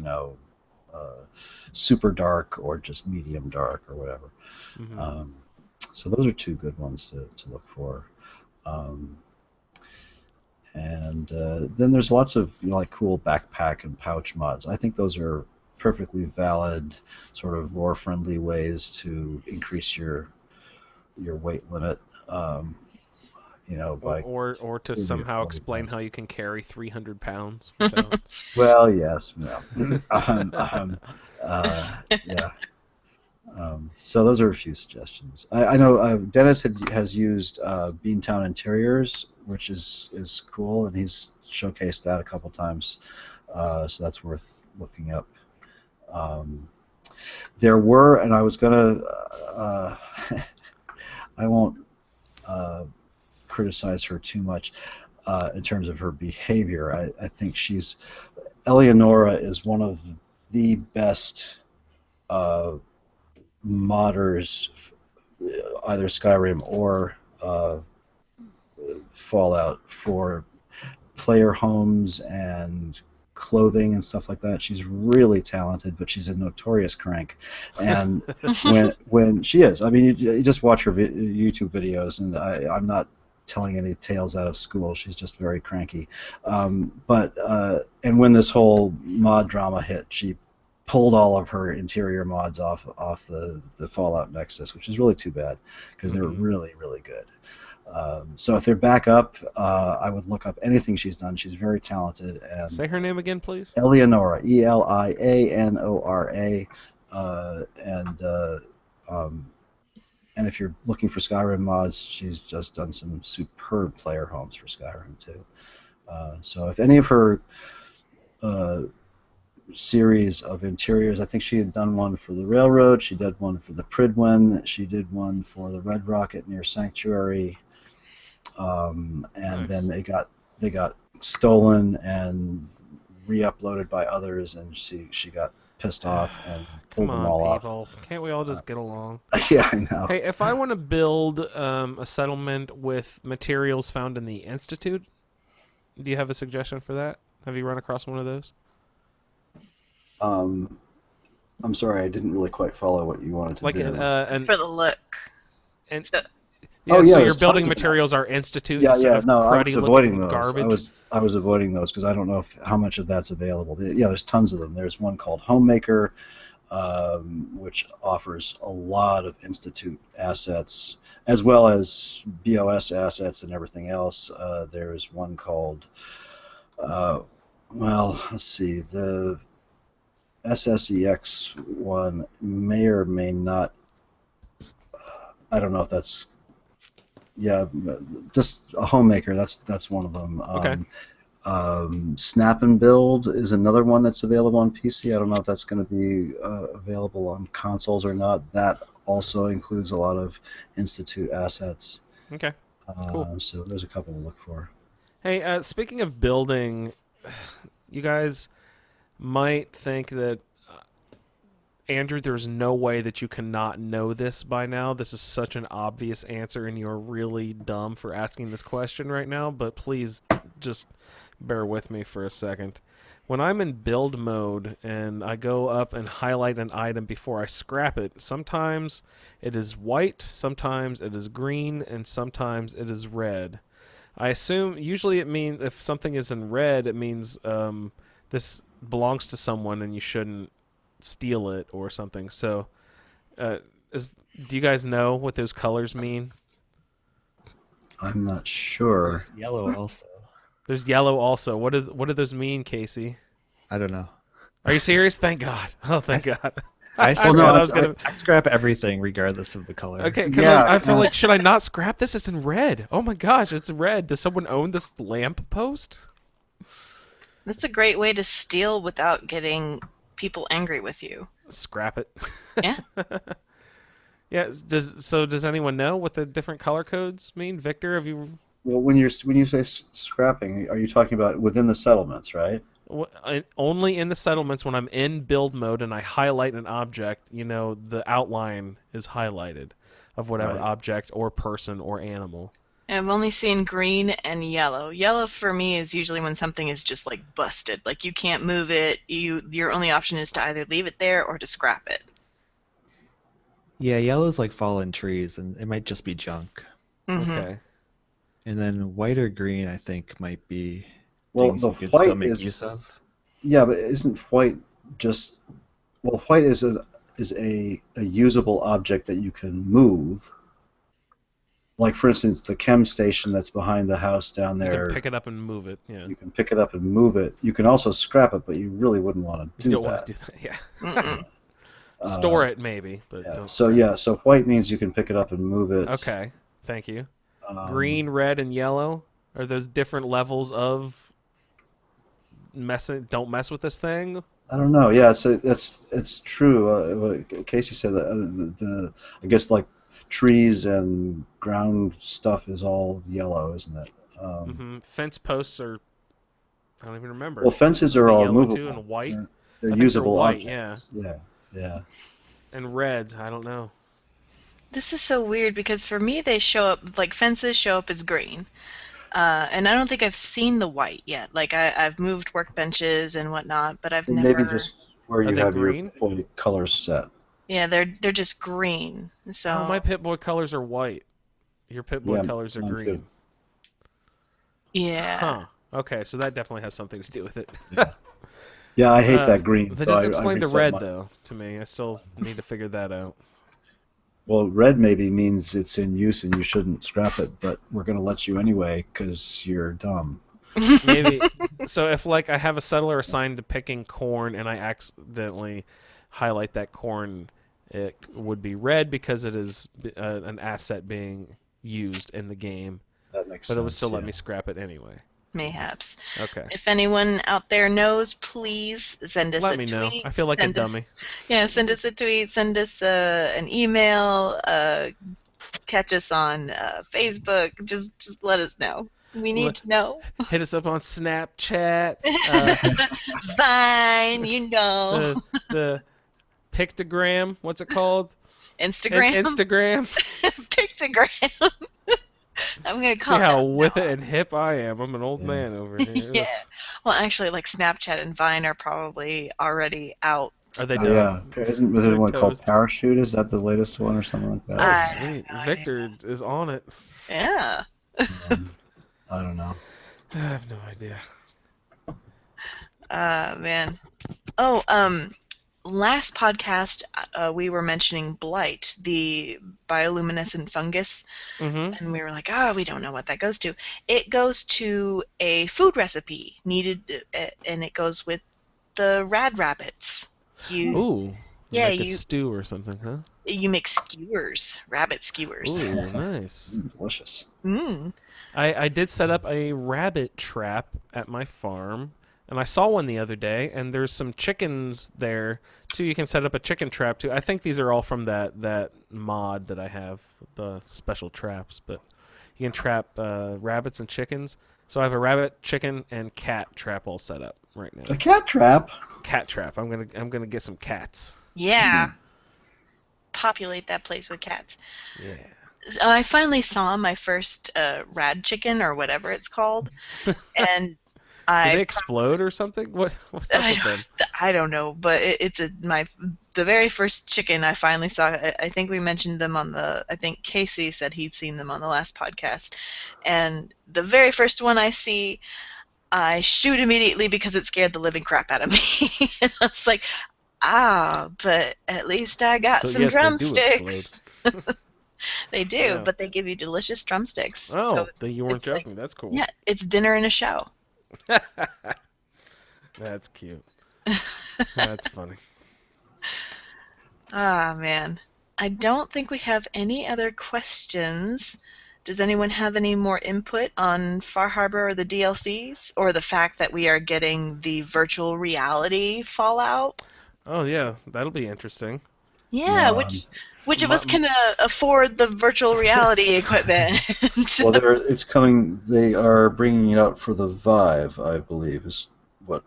Super dark or just medium dark or whatever. Mhm. So those are two good ones to look for. And then there's lots of like cool backpack and pouch mods. I think those are perfectly valid, sort of lore-friendly ways to increase your weight limit. By Or to maybe somehow 40 explain pounds. how you can carry 300 pounds without. Well, yes, no. Yeah. So those are a few suggestions. I know Dennis has used Beantown Interiors, which is cool, and he's showcased that a couple times, so that's worth looking up. There were, and I was gonna, I won't criticize her too much in terms of her behavior. I think Eleonora is one of the best modders, either Skyrim or Fallout, for player homes and clothing and stuff like that. She's really talented, but she's a notorious crank. And when she is, I mean, you just watch her YouTube videos, and I'm not telling any tales out of school. She's just very cranky. And when this whole mod drama hit, she pulled all of her interior mods off the Fallout Nexus, which is really too bad because they're really, really good. So if they're back up, I would look up anything she's done. She's very talented. And Say her name again, please. Eleonora, Elianora, and if you're looking for Skyrim mods, she's just done some superb player homes for Skyrim too. So if any of her series of interiors, I think she had done one for the railroad, she did one for the Pridwen, she did one for the Red Rocket near Sanctuary, and Nice. then they got stolen and re-uploaded by others, and she got pissed off and pulled Come them on, all people. Can't we all just get along? off. Yeah, I know. Hey, if I want to build a settlement with materials found in the Institute, do you have a suggestion for that? Have you run across one of those? I'm sorry, I didn't really quite follow what you wanted to Like do. For the look. and So, yeah, Oh, yeah, so your there's building tons of that. materials are Institute Yeah, instead yeah, of no, I was cruddy avoiding looking those. garbage. I was avoiding those because I don't know how much of that's available. Yeah, there's tons of them. There's one called Homemaker, which offers a lot of Institute assets as well as BOS assets and everything else. There's one called, let's see, the SSEX one may or may not. I don't know if that's. Yeah, just a Homemaker. That's one of them. Okay. Snap and Build is another one that's available on PC. I don't know if that's going to be available on consoles or not. That also includes a lot of Institute assets. Okay. Cool. So there's a couple to look for. Hey, speaking of building, you guys might think that Andrew, there's no way that you cannot know this by now. This is such an obvious answer, and you're really dumb for asking this question right now, but please just bear with me for a second. When I'm in build mode and I go up and highlight an item before I scrap it, sometimes it is white, sometimes it is green, and sometimes it is red. I assume usually it means if something is in red, it means this belongs to someone and you shouldn't steal it or something. So, do you guys know what those colors mean? I'm not sure. There's yellow also. There's yellow also. What do those mean, Kasey? I don't know. Are you serious? Thank God. Oh, thank God. I I thought I was gonna. scrap everything regardless of the color. Okay, because Yeah, I feel like should I not scrap this? It's in red. Oh my gosh, it's red. Does someone own this lamp post? That's a great way to steal without getting people angry with you. Scrap it. Yeah. Yeah. Does anyone know what the different color codes mean? Victor, have you? Well, when you say scrapping, are you talking about within the settlements, right? Only in the settlements when I'm in build mode and I highlight an object, the outline is highlighted of whatever Right. object or person or animal. I've only seen green and yellow. Yellow for me is usually when something is just like busted. Like you can't move it. Your only option is to either leave it there or to scrap it. Yeah, yellow's like fallen trees, and it might just be junk. Mm-hmm. Okay. And then white or green, I think, might be Well, things the you could white still make is use of. yeah, but isn't white just well, white is a usable object that you can move. Like for instance, the chem station that's behind the house down You there. can pick it up and move it. Yeah. You can pick it up and move it. You can also scrap it, but you really wouldn't want to You do don't that. want to do that. Yeah. Mm-mm. Store it maybe, but Yeah. don't. So scrap yeah, so white means you can pick it up and move it. it. Okay. Thank you. Green. Green, red, and yellow are those different levels of don't mess with this thing. I don't know. Yeah, it's true. What Casey said that the I guess like trees and ground stuff is all yellow, isn't it? Fence posts are. I don't even remember. Well, fences are The all yellow movable. too and white. They're I think they're usable white, objects. Yeah. And red. I don't know. This is so weird because for me they show up like fences show up as green. And I don't think I've seen the white yet. Like I've moved workbenches and whatnot, but I've And never. maybe just where Are you they have green? your full colors set. Yeah, they're just green. So Oh, my Pit-Boy colors are white. Your Pit-Boy Yeah, colors are mine green. too. yeah. Huh. Okay, so that definitely has something to do with it. Yeah, I hate that green. That so doesn't I explain the reset red, mine. though, to me. I still need to figure that out. Well, red maybe means it's in use and you shouldn't scrap it, but we're going to let you anyway because you're dumb. Maybe. So if, like, I have a settler assigned to picking corn and I accidentally highlight that corn, it would be red because it is an asset being used in the game. That makes But sense. it would still let yeah. me scrap it anyway. Mayhaps. Okay. If anyone out there knows, please send us Let a me tweet. know. I feel like a send us- dummy. Yeah, send us a tweet. Send us an email. Catch us on Facebook. Just let us know. We need to know. Hit us up on Snapchat. Fine, you know. The pictogram. What's it called? Instagram. Instagram. Pictogram. I'm gonna See call how it with it and hip I am. I'm an old Yeah. man over here. Yeah. Well, actually, like Snapchat and Vine are probably already out. Are they Oh, done? yeah. Isn't there They're one called toast. Parachute? Is that the latest one or something like Oh, that? sweet. I- Victor is on it. Yeah. I don't know. I have no idea. Man. Oh, last podcast we were mentioning blight, the bioluminescent fungus, Mm-hmm. and we were like, oh, we don't know what that goes to. It goes to a food recipe needed, and it goes with the rad rabbits. Ooh. Yeah, Like a you- stew or something, huh? You make skewers, rabbit skewers. Ooh, nice. Delicious. Mm. I did set up a rabbit trap at my farm, and I saw one the other day, and there's some chickens there, too. You can set up a chicken trap, too. I think these are all from that mod that I have, the special traps, but you can trap rabbits and chickens. So I have a rabbit, chicken, and cat trap all set up right now. A cat trap? Cat trap. I'm gonna get some cats. Yeah. Populate that place with cats. Yeah. I finally saw my first rad chicken or whatever it's called, and Do they explode or something? What's up with them? I don't know, but the very first chicken I finally saw. I think we mentioned them on I think Kasey said he'd seen them on the last podcast, and the very first one I see, I shoot immediately because it scared the living crap out of me. And I was like, but at least I got some drumsticks. They do, Yeah. but they give you delicious drumsticks. Oh, so you weren't it's like- joking. That's cool. yeah, it's dinner and a show. That's cute. That's funny. Man. I don't think we have any other questions. Does anyone have any more input on Far Harbor or the DLCs, or the fact that we are getting the virtual reality Fallout? Oh yeah, that'll be interesting. Yeah, Um, which of us can afford the virtual reality equipment? Well, it's coming. They are bringing it out for the Vive, I believe, is what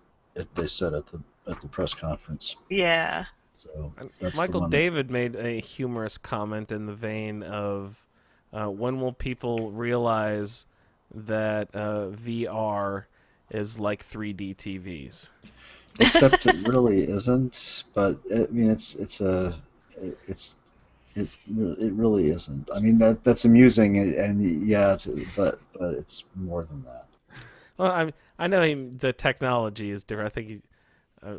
they said at the press conference. Yeah. So that's Michael the one. David made a humorous comment in the vein of, when will people realize that VR is like 3D TVs? Except it really isn't. But I mean, it really isn't. I mean, that's amusing, and yeah, but it's more than that. Well, I know the technology is different. I think he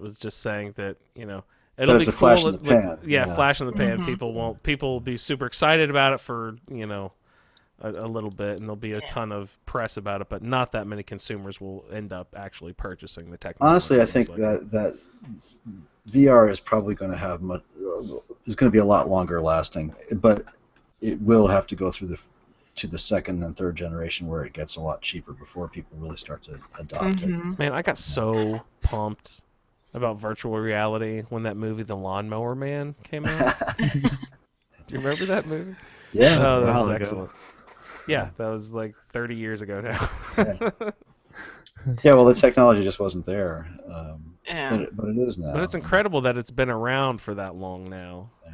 was just saying that it'll But be it's a cool. flash in the pan. Yeah, flash in the pan. Mhm. People will be super excited about it for a little bit, and there'll be a Yeah. ton of press about it, but not that many consumers will end up actually purchasing the technology. Honestly, I it think looks like. that VR is probably going to have is going to be a lot longer lasting, but it will have to go through to the second and third generation where it gets a lot cheaper before people really start to adopt it. Mhm. Man, I got so pumped about virtual reality when that movie The Lawnmower Man came out. Do you remember that movie? Yeah, Oh, that while was ago. excellent. Yeah, that was like 30 years ago now. yeah. Well, the technology just wasn't there, Yeah. but it is now. But it's incredible that it's been around for that long now. Yeah.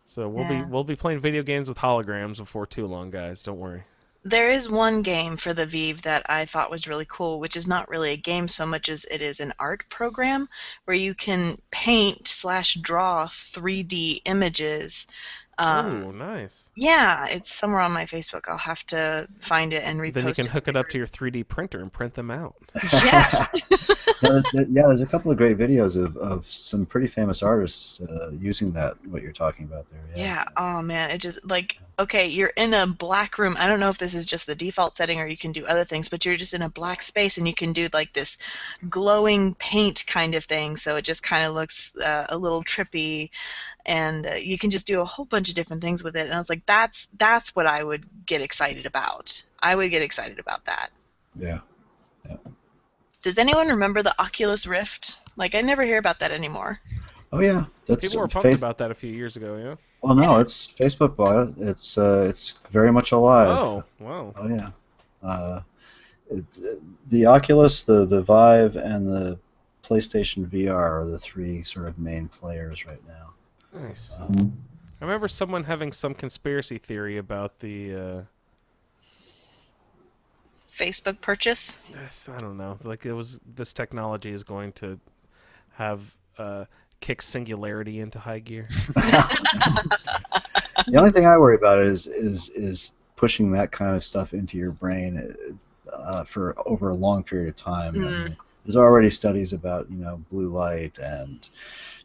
So Yeah. we'll be playing video games with holograms before too long, guys. Don't worry. There is one game for the Vive that I thought was really cool, which is not really a game so much as it is an art program where you can paint/draw 3D images. Oh, nice. Yeah, it's somewhere on my Facebook. I'll have to find it and repost Then you can it hook to it up to your 3D printer and print them out. Yeah. There's a couple of great videos of some pretty famous artists using what you're talking about there. Yeah. Oh man, it just okay, you're in a black room. I don't know if this is just the default setting or you can do other things, but you're just in a black space and you can do like this glowing paint kind of thing. So it just kind of looks a little trippy, and you can just do a whole bunch of different things with it. And I was like, that's what I would get excited about. I would get excited about that. Yeah. Does anyone remember the Oculus Rift? I never hear about that anymore. Oh yeah. People were pumped about that a few years ago, yeah? Well, no, it's Facebook bought it. It's very much alive. Oh, wow. Oh yeah. The Oculus, the Vive, and the PlayStation VR are the three sort of main players right now. Nice. I remember someone having some conspiracy theory about the... Facebook purchase? I don't know. This technology is going to have kick singularity into high gear. The only thing I worry about is pushing that kind of stuff into your brain for over a long period of time. I mean, there's already studies about blue light and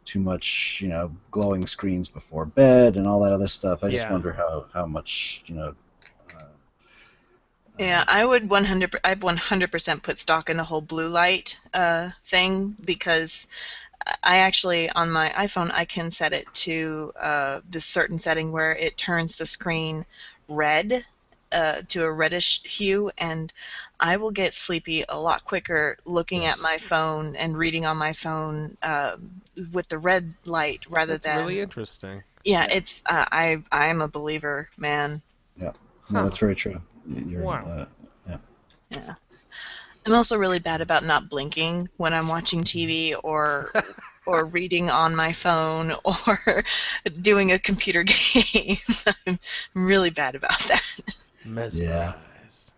too much glowing screens before bed and all that other stuff. I just wonder how much Yeah, I would 100% put stock in the whole blue light thing, because I actually, on my iPhone, I can set it to this certain setting where it turns the screen red to a reddish hue, and I will get sleepy a lot quicker looking at my phone and reading on my phone with the red light rather That's than... really interesting. Yeah, it's I'm a believer, man. Yeah, no, that's very true. Wow. Yeah. Yeah. I'm also really bad about not blinking when I'm watching TV or reading on my phone or doing a computer game. I'm really bad about that. Mesmerized.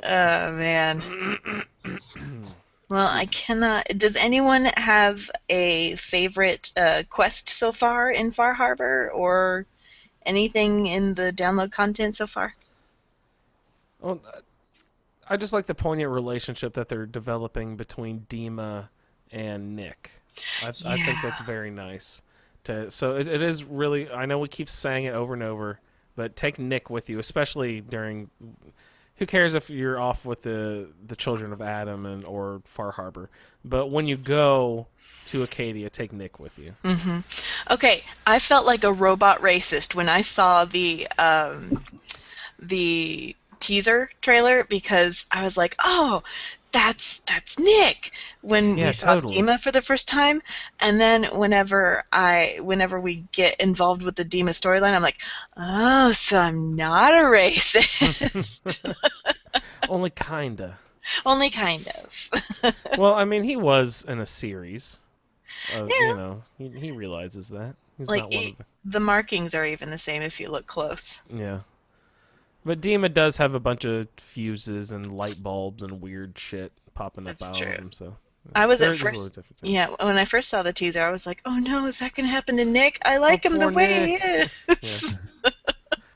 Oh, man. Well, I cannot... Does anyone have a favorite quest so far in Far Harbor or anything in the download content so far? Well, I just like the poignant relationship that they're developing between Dima and Nick. I think that's very nice. So it is really. I know we keep saying it over and over, but take Nick with you, especially during. Who cares if you're off with the children of Adam or Far Harbor? But when you go to Acadia, take Nick with you. Mm-hmm. Okay, I felt like a robot racist when I saw the teaser trailer because I was like, oh, that's Nick when we saw Dima for the first time, and then whenever we get involved with the Dima storyline, I'm like, oh, so I'm not a racist. Only kinda. Only kind of. Well, I mean, he was in a series. Yeah. You know, he realizes that. He's like not one of the markings are even the same if you look close. Yeah. But Dima does have a bunch of fuses and light bulbs and weird shit popping up out of him. So I was at first, when I first saw the teaser, I was like, "Oh no, is that gonna happen to Nick? I like him the way he is." Yeah.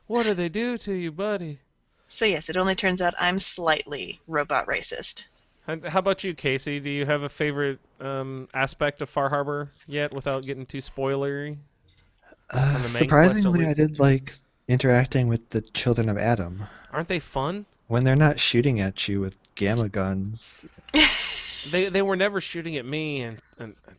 What do they do to you, buddy? So yes, it only turns out I'm slightly robot racist. How about you, Kasey? Do you have a favorite aspect of Far Harbor yet, without getting too spoilery? Surprisingly, I did like interacting with the children of Adam. Aren't they fun? When they're not shooting at you with gamma guns. They were never shooting at me and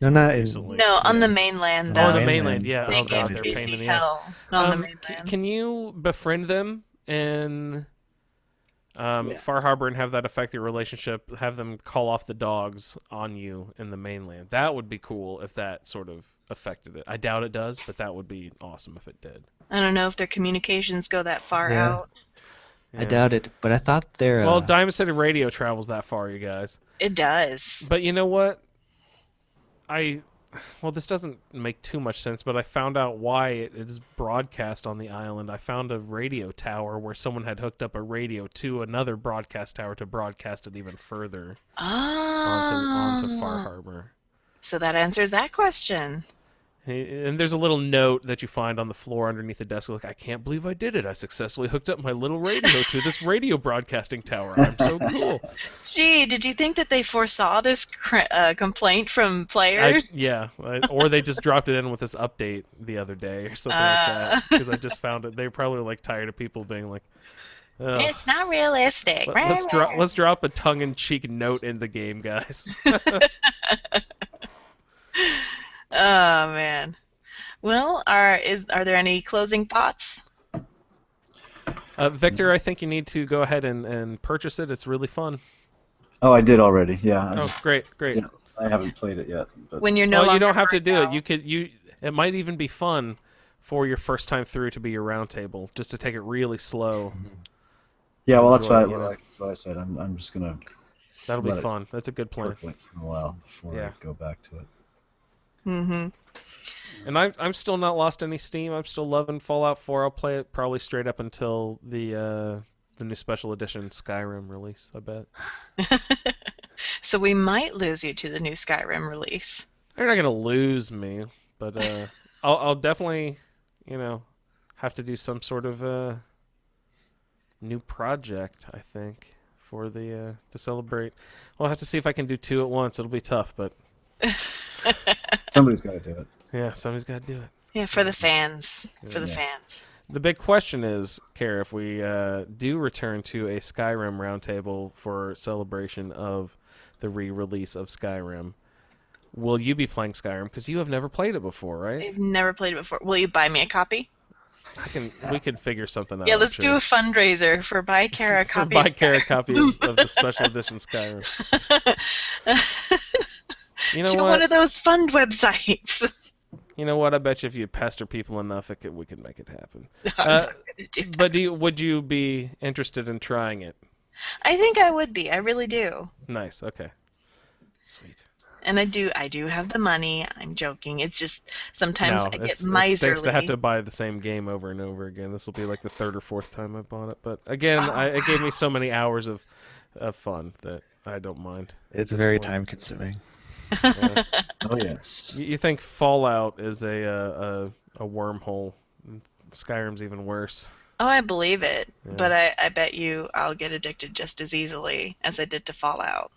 no, not recently. No, on the mainland though. Oh, on the mainland, yeah. They oh god, they're pain in the ass. On the mainland. Can you befriend them in Far Harbor and have that affect your relationship? Have them call off the dogs on you in the mainland. That would be cool if that sort of affected it. I doubt it does, but that would be awesome if it did. I don't know if their communications go that far out. Yeah. I doubt it, but I thought they're... Well, Diamond City Radio travels that far, you guys. It does. But you know what? Well, this doesn't make too much sense, but I found out why it is broadcast on the island. I found a radio tower where someone had hooked up a radio to another broadcast tower to broadcast it even further onto Far Harbor. So that answers that question. And there's a little note that you find on the floor underneath the desk, like, I can't believe I did it. I successfully hooked up my little radio to this radio broadcasting tower. I'm so cool. Gee, did you think that they foresaw this complaint from players? Or they just dropped it in with this update the other day or something like that. Because I just found it. They're probably like tired of people being like, it's not realistic. Let's drop a tongue-in-cheek note in the game, guys. Oh man. Well, are there any closing thoughts? Victor, I think you need to go ahead and purchase it. It's really fun. Oh, I did already. Yeah. Great. Yeah, I haven't played it yet. But... When you're you don't have to do it. It might even be fun for your first time through to be your round table, just to take it really slow. Yeah, well, that's what I said. I'm just gonna. That'll be fun. That's a good plan. For a while before I go back to it. Mm-hmm. And I'm still not lost any steam. I'm still loving Fallout 4. I'll play it probably straight up until the new special edition Skyrim release, I bet. So we might lose you to the new Skyrim release. You're not gonna lose me, but I'll definitely, have to do some sort of new project, I think, for the to celebrate. We'll have to see if I can do two at once. It'll be tough, but somebody's got to do it. Yeah, somebody's got to do it. Yeah, for the fans. For the fans. The big question is, Cara, if we do return to a Skyrim roundtable for celebration of the re-release of Skyrim, will you be playing Skyrim? Because you have never played it before, right? I've never played it before. Will you buy me a copy? We could figure something out. Yeah, let's do a fundraiser for buy Cara a copy. Buy Cara a copy of the special edition Skyrim. You know to what? One of those fund websites. You know what? I bet you if you pester people enough, we could make it happen. I'm not gonna do that. But would you be interested in trying it? I think I would be. I really do. Nice. Okay. Sweet. And I do have the money. I'm joking. It's just sometimes No, I get it stinks to have miserly. to buy the same game over and over again. This will be like the third or fourth time I bought it. But again, it gave me so many hours of fun that I don't mind. It's at this very point. time consuming. Yeah. Oh yes. You think Fallout is a wormhole? Skyrim's even worse. Oh, I believe it. Yeah. But I bet you I'll get addicted just as easily as I did to Fallout.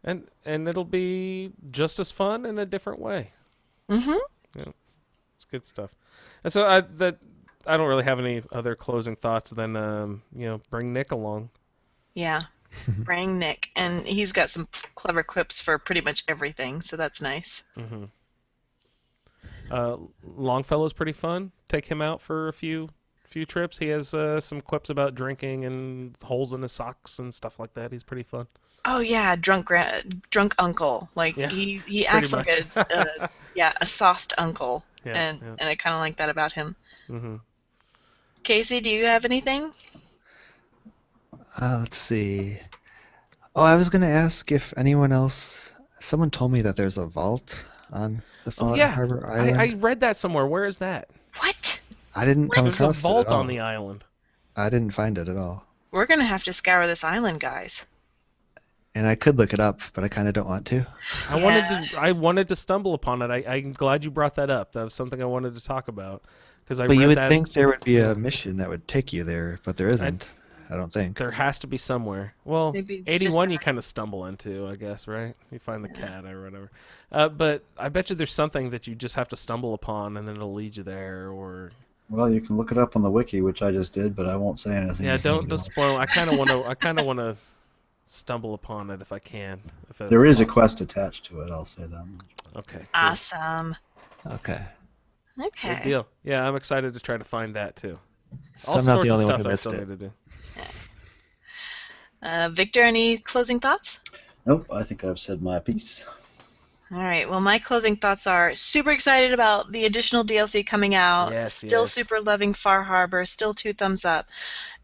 And it'll be just as fun in a different way. Mm-hmm. Yeah, it's good stuff. And so I don't really have any other closing thoughts than bring Nick along. Yeah. Bring Nick. And he's got some clever quips for pretty much everything, so that's nice. Mm-hmm. Longfellow's pretty fun. Take him out for a few trips. He has some quips about drinking and holes in his socks and stuff like that. He's pretty fun. Oh yeah, drunk uncle. Like Yeah, he acts like a sauced uncle. Yeah, and I kind of like that about him. Mm-hmm. Kasey, do you have anything? Let's see. Oh, I was gonna ask if anyone else. Someone told me that there's a vault on the Fallout Harbor Island. I read that somewhere. Where is that? What? I didn't come There's a across vault it at all. on the island. I didn't find it at all. We're gonna have to scour this island, guys. And I could look it up, but I kind of don't want to. I wanted to stumble upon it. I'm glad you brought that up. That was something I wanted to talk about because But you would think there would be a mission that would take you there, but there isn't. I don't think. There has to be somewhere. Well, Maybe it's 81 just you kind of stumble into, I guess, right? You find the cat or whatever. But I bet you there's something that you just have to stumble upon and then it'll lead you there. Or Well, you can look it up on the wiki, which I just did, but I won't say anything. yeah, don't spoil. I kind of want to stumble upon it if I can. If that's There is a possible. quest attached to it. I'll say that much. Okay. Cool. Awesome. Okay. Good Okay. deal. Yeah, I'm excited to try to find that too. So All I'm not sorts the of only one stuff who I missed still it. need to do. Victor, any closing thoughts? Nope, I think I've said my piece. All right. Well, my closing thoughts are super excited about the additional DLC coming out. Yes, Still yes. super loving Far Harbor. Still 2 thumbs up.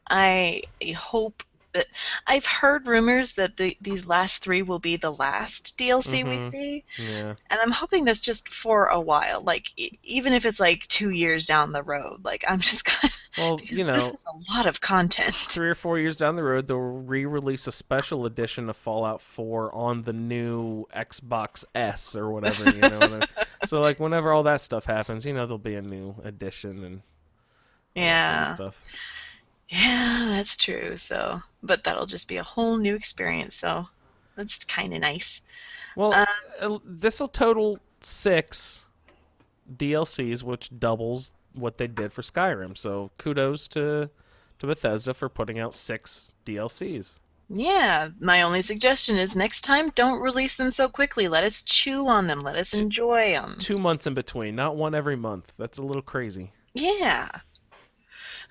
I hope that I've heard rumors that these last 3 will be the last DLC we Mhm. see, Yeah. and I'm hoping that's just for a while. Like even if it's like 2 years down the road, like I'm just kind of Well, this is a lot of content. 3 or 4 years down the road, they'll re-release a special edition of Fallout 4 on the new Xbox S or whatever. So, like, whenever all that stuff happens, there'll be a new edition and all that sort of stuff. Yeah, that's true. So, but that'll just be a whole new experience. So, that's kind of nice. Well, this will total 6 DLCs, which doubles what they did for Skyrim. So, kudos to Bethesda for putting out 6 DLCs. Yeah, my only suggestion is next time don't release them so quickly. Let us chew on them. Let us enjoy them. 2 months in between, not one every month. That's a little crazy. Yeah.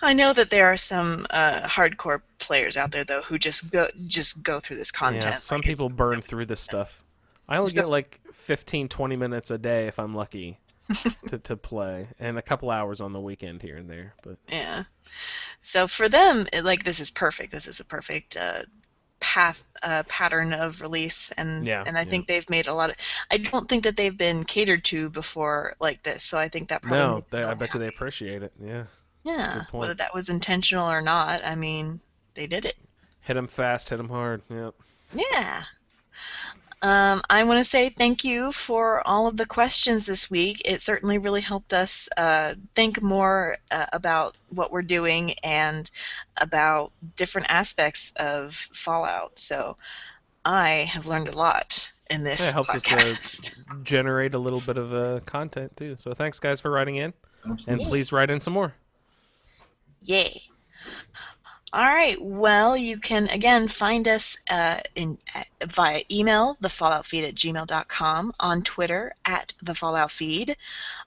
I know that there are some hardcore players out there though who just go through this content. Yeah, some people burn through this stuff. I only get like 15, 20 minutes a day if I'm lucky to play, and a couple hours on the weekend here and there. But yeah. So for them, this is perfect. This is a perfect pattern of release, and I think they've made a lot of. I don't think that they've been catered to before like this, so I think that probably. I bet you they appreciate it. Yeah. Yeah, whether that was intentional or not, I mean, they did it. Hit them fast, hit them hard. Yep. Yeah. I want to say thank you for all of the questions this week. It certainly really helped us think more about what we're doing and about different aspects of Fallout. So I have learned a lot in this It helps podcast. us generate a little bit of content, too. So thanks, guys, for writing in. Absolutely. And please write in some more. Yay. All right. Well, you can, again, find us via email, thefalloutfeed@gmail.com, on Twitter, @thefalloutfeed,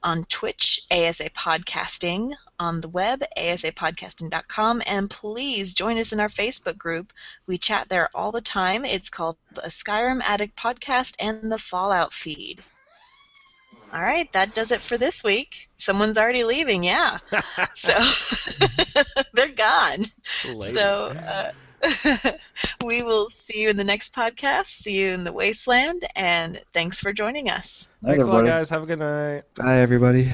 on Twitch, ASA Podcasting, on the web, asapodcasting.com, and please join us in our Facebook group. We chat there all the time. It's called the Skyrim Addict Podcast and the Fallout Feed. All right, that does it for this week. Someone's already leaving, yeah. So they're gone. Lady. So We will see you in the next podcast. See you in the wasteland, and thanks for joining us. Night, Thanks a lot, everybody. guys. Have a good night. Bye, everybody.